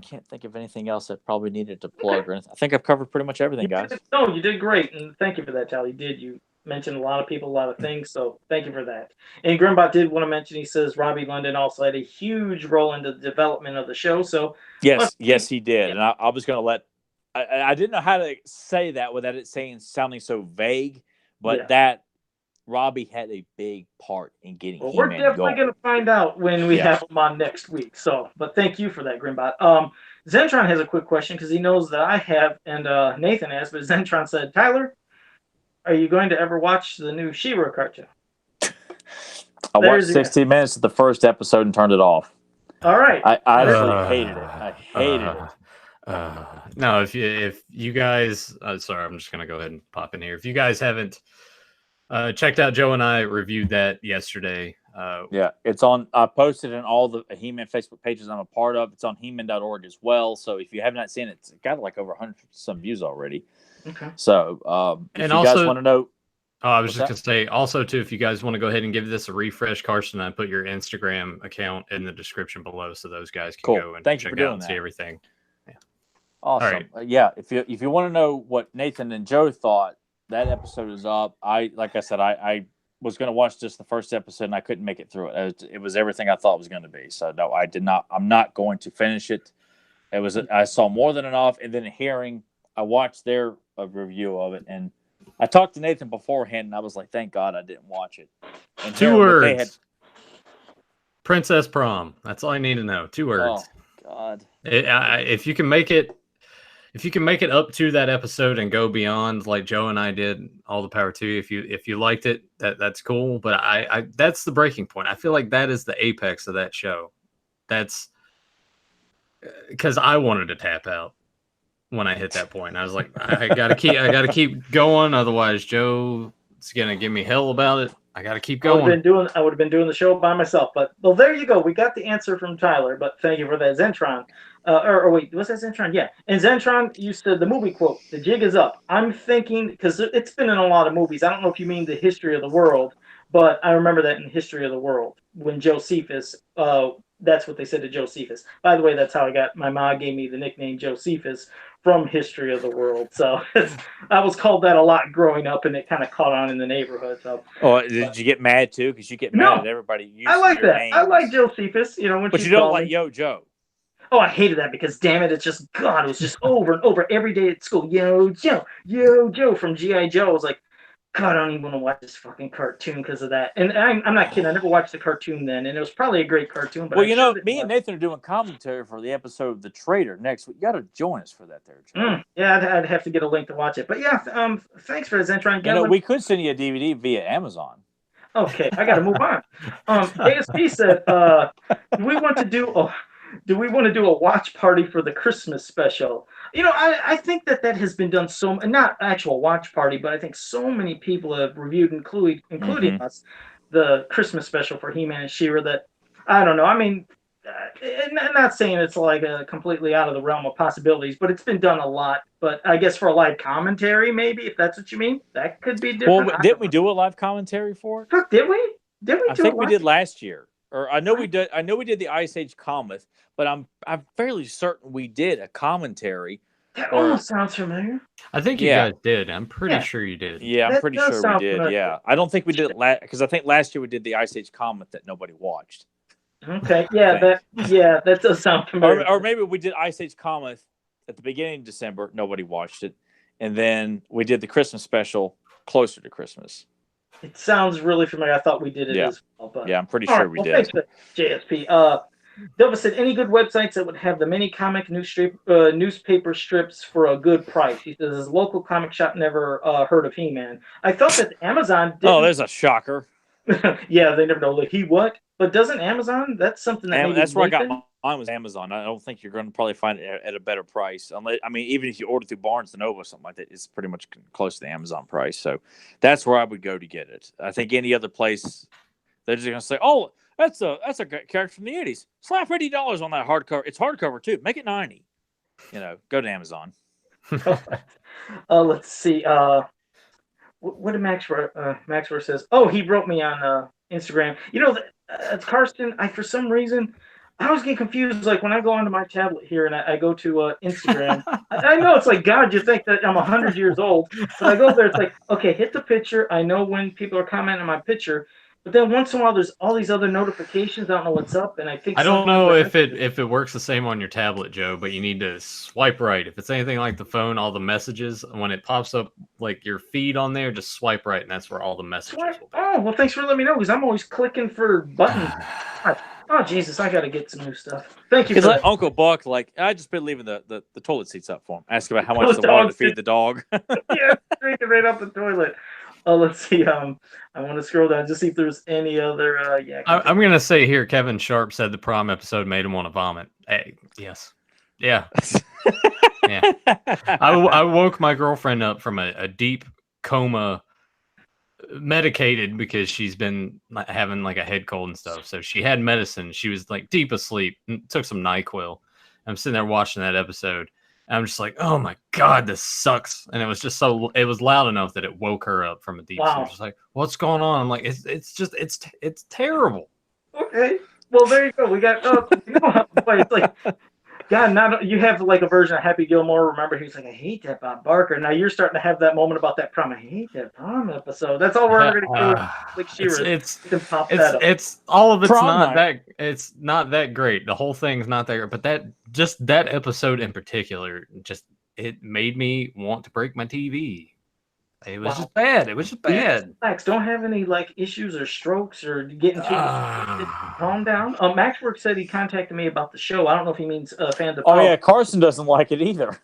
can't think of anything else that probably needed to plug or anything. I think I've covered pretty much everything, guys. No, you did great, and thank you for that, Tal. You mentioned a lot of people, a lot of things, so thank you for that. And Grimbot did want to mention, he says Robbie London also had a huge role in the development of the show. So yes, he did. And I was going to let I didn't know how to say that without it sounding so vague, but that Robbie had a big part in getting He-Man we're definitely going to find out when we have him on next week. So, but thank you for that, Grimbot. Zentron has a quick question because he knows that I have and Nathan has, but Zentron said, Tyler, are you going to ever watch the new She-Ra cartoon? I watched 16 minutes of the first episode and turned it off. All right. I absolutely hated it. I hated it. No, if you guys, sorry, I'm just going to go ahead and pop in here. If you guys haven't checked out, Joe and I reviewed that yesterday. It's on. I posted in all the He-Man Facebook pages I'm a part of. It's on He-Man.org as well. So if you have not seen it, it's got like over 100 some views already. Okay. So if you also, guys want to know, I was just going to say also too, if you guys want to go ahead and give this a refresh, Carson, I put your Instagram account in the description below, so those guys can go and check out and see everything. Yeah. Awesome. Right. If you want to know what Nathan and Joe thought, that episode is up. I was going to watch just the first episode and I couldn't make it through it. It was everything I thought it was going to be. So no, I did not. I'm not going to finish it. I saw more than enough, and then I watched their review of it, and I talked to Nathan beforehand, and I was like, thank God I didn't watch it. And 2 words. Princess Prom. That's all I need to know. 2 words. Oh God. If you can make it up to that episode and go beyond, like Joe and I did, all the power to you. If you liked it, that's cool. But I that's the breaking point. I feel like that is the apex of that show. That's because I wanted to tap out when I hit that point. I was like, I gotta keep going, otherwise Joe's gonna give me hell about it. I gotta keep going. I would have been doing the show by myself, but well, there you go. We got the answer from Tyler, but thank you for that, Zentron. Or wait, was that Zentron? Yeah. And Zentron, you said the movie quote, "The jig is up." I'm thinking because it's been in a lot of movies. I don't know if you mean the History of the World, but I remember that in History of the World when Josephus. That's what they said to Josephus. By the way, that's how my mom gave me the nickname Josephus from History of the World. So I was called that a lot growing up, and it kind of caught on in the neighborhood. So. Oh, did you get mad too? Because you get mad at everybody. I like that. Names. I like Josephus. But you don't like Yo Joe. Oh, I hated that because damn it, it's just God. It was just over and over every day at school. Yo Joe from GI Joe. I was like, God, I don't even want to watch this fucking cartoon because of that. And I'm not kidding. I never watched the cartoon then, and it was probably a great cartoon. But me and Nathan are doing commentary for the episode of The Traitor next week. You got to join us for that, there, Joe. Yeah, I'd have to get a link to watch it. But yeah, thanks for Zentron. We could send you a DVD via Amazon. Okay, I got to move on. ASP said, do we want to do a watch party for the Christmas special? I think that has been done not actual watch party, but I think so many people have reviewed, including us, the Christmas special for He-Man and She-Ra that, I don't know. I mean, I'm not saying it's like completely out of the realm of possibilities, but it's been done a lot. But I guess for a live commentary, maybe, if that's what you mean, that could be different. Well, didn't we do a live commentary for it? Fuck, did we? I think we did last year. Or I know we did the Ice Age Comet, but I'm fairly certain we did a commentary. That almost sounds familiar. I think you guys did. I'm pretty sure you did. Yeah, I'm pretty sure we did. Familiar. Yeah, I don't think we did it because I think last year we did the Ice Age Comet that nobody watched. Okay, that does sound familiar. Or maybe we did Ice Age Comet at the beginning of December, nobody watched it, and then we did the Christmas special closer to Christmas. It sounds really familiar. I thought we did it as well. But I'm pretty sure we did. Thanks for JSP. Delva said, any good websites that would have the mini comic newspaper strips for a good price? He says, his local comic shop never heard of He-Man. I thought that Amazon did. Oh, there's a shocker. Yeah, they never know. Like, what? But doesn't Amazon? That's something that that's where I got mine was Amazon. I don't think you're going to probably find it at a better price. Even if you order through Barnes and Noble or something like that, it's pretty much close to the Amazon price. So that's where I would go to get it. I think any other place, they're just going to say, "Oh, that's a character from the '80s. Slap $80 on that hardcover. It's hardcover too. Make it $90." Go to Amazon. Let's see. What did Maxwell says? Oh, he wrote me on Instagram. Karsten, for some reason, I always get confused. Like when I go onto my tablet here and I go to Instagram, I know it's like, God, you think that I'm 100 years old. But I go there, it's like, okay, hit the picture. I know when people are commenting on my picture. But then once in a while, there's all these other notifications. I don't know what's up. And I think I don't know if it works the same on your tablet, Joe, but you need to swipe right. If it's anything like the phone, all the messages, when it pops up like your feed on there, just swipe right, and that's where all the messages will be. Oh, well, thanks for letting me know, because I'm always clicking for buttons. Oh, Jesus, I got to get some new stuff. Thank you. It's like Uncle Buck, I just been leaving the toilet seats up for him. Ask about how much the water to feed the dog. Yeah, drinking right off the toilet. Let's see. I want to scroll down just see if there's any other. I'm gonna say here, Kevin Sharp said the prom episode made him want to vomit. Hey, yes, yeah, yeah. I woke my girlfriend up from a deep coma, medicated because she's been having like a head cold and stuff. So she had medicine. She was like deep asleep. Took some NyQuil. I'm sitting there watching that episode. I'm just like, oh my God, this sucks. And it was just it was loud enough that it woke her up from a deep sleep. Just like, what's going on? I'm like, it's terrible. Okay. Well, there you go. We got, it's like, God, you have like a version of Happy Gilmore. Remember, he's like, I hate that Bob Barker. Now you're starting to have that moment about that prom. I hate that prom episode. That's all we're going to do. Like it's all of it's prom not night. It's not that great. The whole thing's not that great. But that episode in particular, it made me want to break my TV. It was just bad. It was just bad. Max, don't have any like issues or strokes or getting too calm down. Maxwork said he contacted me about the show. I don't know if he means fans of. Oh yeah, Carson doesn't like it either.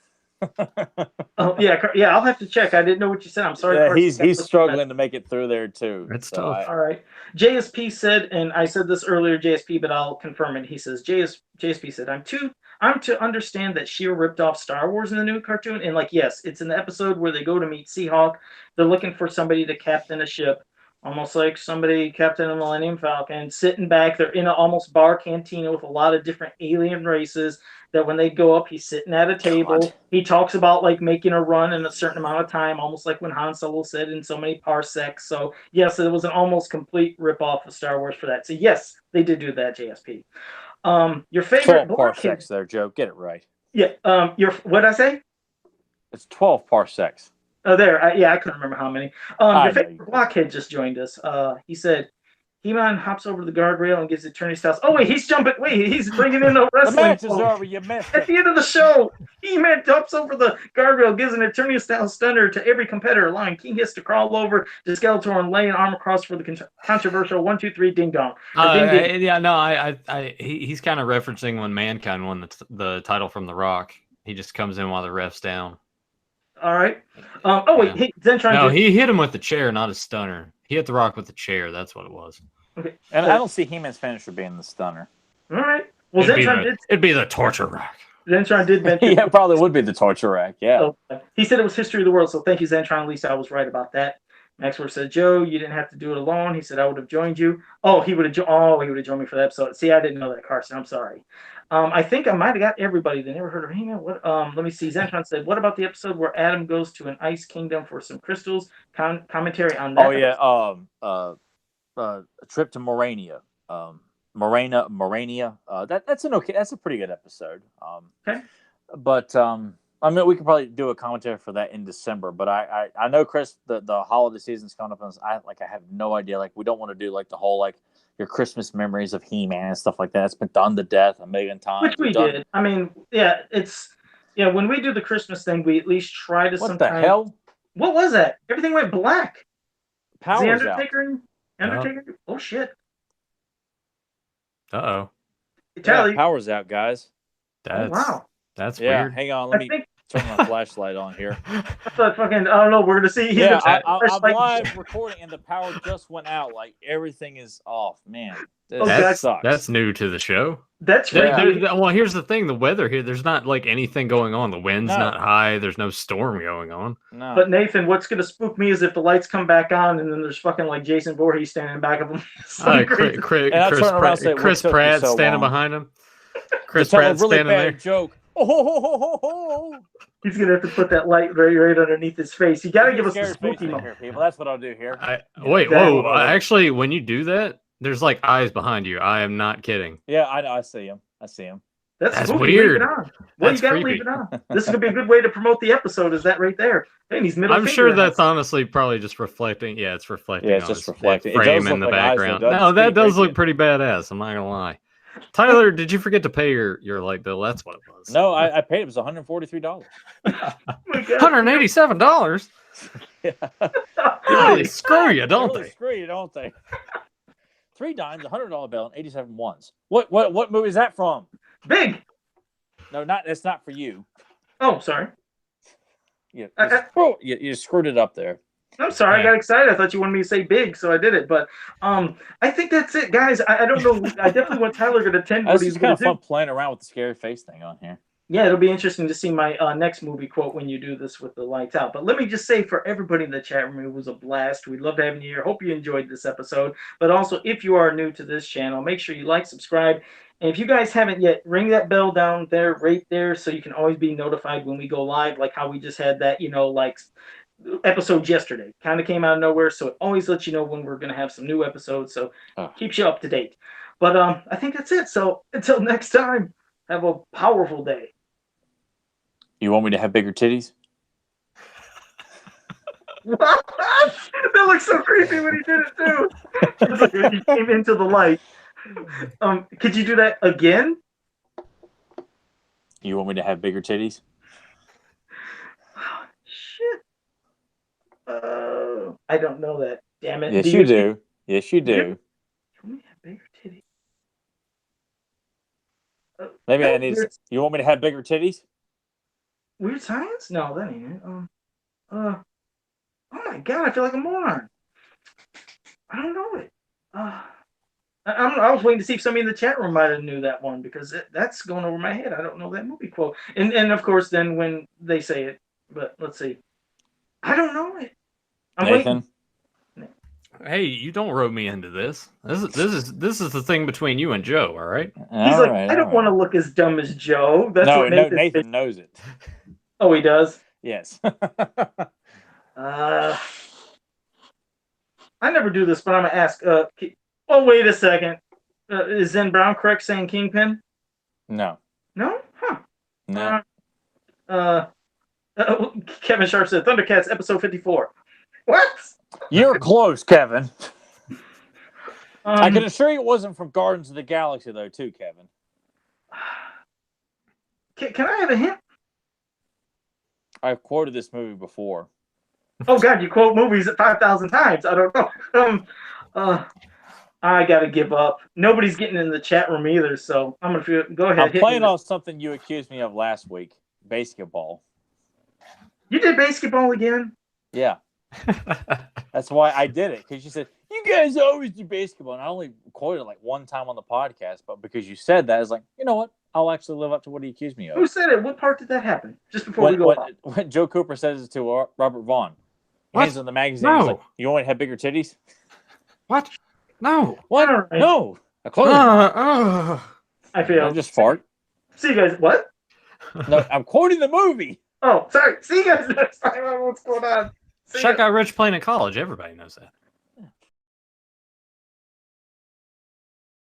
Oh yeah. I'll have to check. I didn't know what you said. I'm sorry. Yeah, he's struggling to make it through there too. It's tough. All right. JSP said, and I said this earlier, JSP, but I'll confirm it. He says JSP said, I'm to understand that She ripped off Star Wars in the new cartoon, and like, yes, it's in the episode where they go to meet Seahawk. They're looking for somebody to captain a ship, almost like somebody captain a Millennium Falcon, sitting back. They're in an almost bar cantina with a lot of different alien races. That when they go up, he's sitting at a table. God. He talks about like making a run in a certain amount of time, almost like when Han Solo said in so many parsecs. So yes, it was an almost complete ripoff of Star Wars for that. So yes, they did do that, JSP. Your favorite 12 blockhead? parsecs there, Joe. Get it right. Yeah. Your what did I say? It's 12 parsecs. Oh, there. I couldn't remember how many. I Your know favorite blockhead just joined us. He said, He-Man hops over the guardrail and gives Eternity Styles. Oh, wait, he's jumping. Wait, he's bringing in a The wrestling. match is over. You missed At it. the end of the show, He-Man jumps over the guardrail, gives an Eternity Styles stunner to every competitor, allowing King Hiss to crawl over to Skeletor and lay an arm across for the controversial 1, 2, 3 ding dong. Ding, ding. Yeah, no, he's kind of referencing when Mankind won the title from The Rock. He just comes in while the ref's down. All right. Oh, wait, hey, Zentron. No, he hit him with the chair, not a stunner. He hit The Rock with the chair. That's what it was. Okay. And I don't see He-Man's finisher being the stunner. All right. Well, it'd be the torture rack. Zentron did mention. Yeah, it probably would be the torture rack. Yeah. So, he said it was history of the world, so thank you, Zentron. At least I was right about that. Maxwell said, Joe, you didn't have to do it alone. He said, I would have joined you. Oh, he would have joined me for that episode. See, I didn't know that, Carson. I'm sorry. I think I might have got everybody that never heard of He-Man. What? Let me see. Zentron said, what about the episode where Adam goes to an ice kingdom for some crystals? Commentary on that. Oh, yeah. A trip to Morania. Morania. That's a pretty good episode. Okay. But I mean, we could probably do a commentary for that in December. But I know, Chris, the holiday season's coming up, and I have no idea. Like, we don't want to do like the whole like your Christmas memories of He-Man and stuff like that. It's been done to death a million times. Which we did. I mean, yeah, when we do the Christmas thing, we at least try to. What the hell? What was that? Everything went black. Power's the out. Undertaker. Oh shit. Uh-oh. Yeah, power's out, guys. Wow. That's yeah, weird. Hang on, let me turn my flashlight on here. I don't know. We're gonna see. I'm live recording, and the power just went out. Like, everything is off, man. That sucks. That's new to the show. That's well, here's the thing: the weather here. There's not like anything going on. The wind's not high. There's no storm going on. No. But Nathan, what's gonna spook me is if the lights come back on, and then there's fucking like Jason Voorhees standing back of him. Chris Pratt standing behind him. Chris Pratt really standing there. Joke. He's gonna have to put that light right underneath his face. You gotta give us a spooky moment here, people. That's what I'll do here. Whoa! Actually, when you do that, there's like eyes behind you. I am not kidding. Yeah, I know. I see him. That's weird. Well, you gotta leave it on. This is gonna be a good way to promote the episode. Is that right there? And he's middle. I'm sure that's honestly probably just reflecting. Yeah, it's reflecting. Yeah, it's just reflecting. Frame in the background. No, that does look pretty badass. I'm not gonna lie. Tyler, did you forget to pay your light bill? That's what it was. No, I paid. It was $143. $187. Yeah. Really screw you, don't they? Screw you, don't they? 3 dimes, $100 bill, and 87 ones. What movie is that from? Big. No, it's not for you. Oh, sorry. Yeah, you screwed it up there. I'm sorry, I got excited. I thought you wanted me to say big, so I did it. But I think that's it, guys. I don't know. I definitely want Tyler to attend. This is kind of fun playing around with the scary face thing on here. Yeah, it'll be interesting to see my next movie quote when you do this with the lights out. But let me just say, for everybody in the chat room, it was a blast. We loved having you here. Hope you enjoyed this episode. But also, if you are new to this channel, make sure you like, subscribe. And if you guys haven't yet, ring that bell down there, right there, so you can always be notified when we go live, like how we just had that, episode yesterday. Kind of came out of nowhere, so it always lets you know when we're going to have some new episodes, so keeps you up to date. But I think that's it. So until next time, have a powerful day. You want me to have bigger titties? What? That looks so creepy when he did it too. It's like when he came into the light. Could you do that again? You want me to have bigger titties? Shit. I don't know that. Damn it. Yes, you do. Yes, you do. You want me to have bigger titties? Maybe I need. You want me to have bigger titties? Weird Science? No, that ain't it. Oh my god, I feel like a moron. I don't know it. I was waiting to see if somebody in the chat room might have knew that one because that's going over my head. I don't know that movie quote. And of course, then when they say it, but let's see. I don't know it. I'm Nathan? waiting. Hey, you don't rope me into this. This is the thing between you and Joe. All right. He's like, I don't want to look as dumb as Joe. That's what Nathan knows it. Oh, he does. Yes. I never do this, but I'm gonna ask. Oh, wait a second. Is Zen Brown correct saying Kingpin? No. No? Huh. No. Kevin Sharp said Thundercats episode 54. What? You're close, Kevin. I can assure you it wasn't from Guardians of the Galaxy, though, too, Kevin. Can I have a hint? I've quoted this movie before. Oh, God, you quote movies 5,000 times. I don't know. I got to give up. Nobody's getting in the chat room either, so I'm going to go ahead. I'm playing on something you accused me of last week. Basketball. You did basketball again? Yeah. That's why I did it, because you said, you guys always do basketball. And I only quoted it like one time on the podcast, but because you said that, I was like, you know what? I'll actually live up to what he accused me of. Who said it? What part did that happen? Just before we go on. When Joe Cooper says it to Robert Vaughn. What? Hands in the magazine. No. He's like, you want to have bigger titties? What? No. What? All right. No. I feel. I just fart. See you guys. What? No, I'm quoting the movie. Oh, sorry. See you guys next time on What's Going On. Chuck got rich playing in college. Everybody knows that.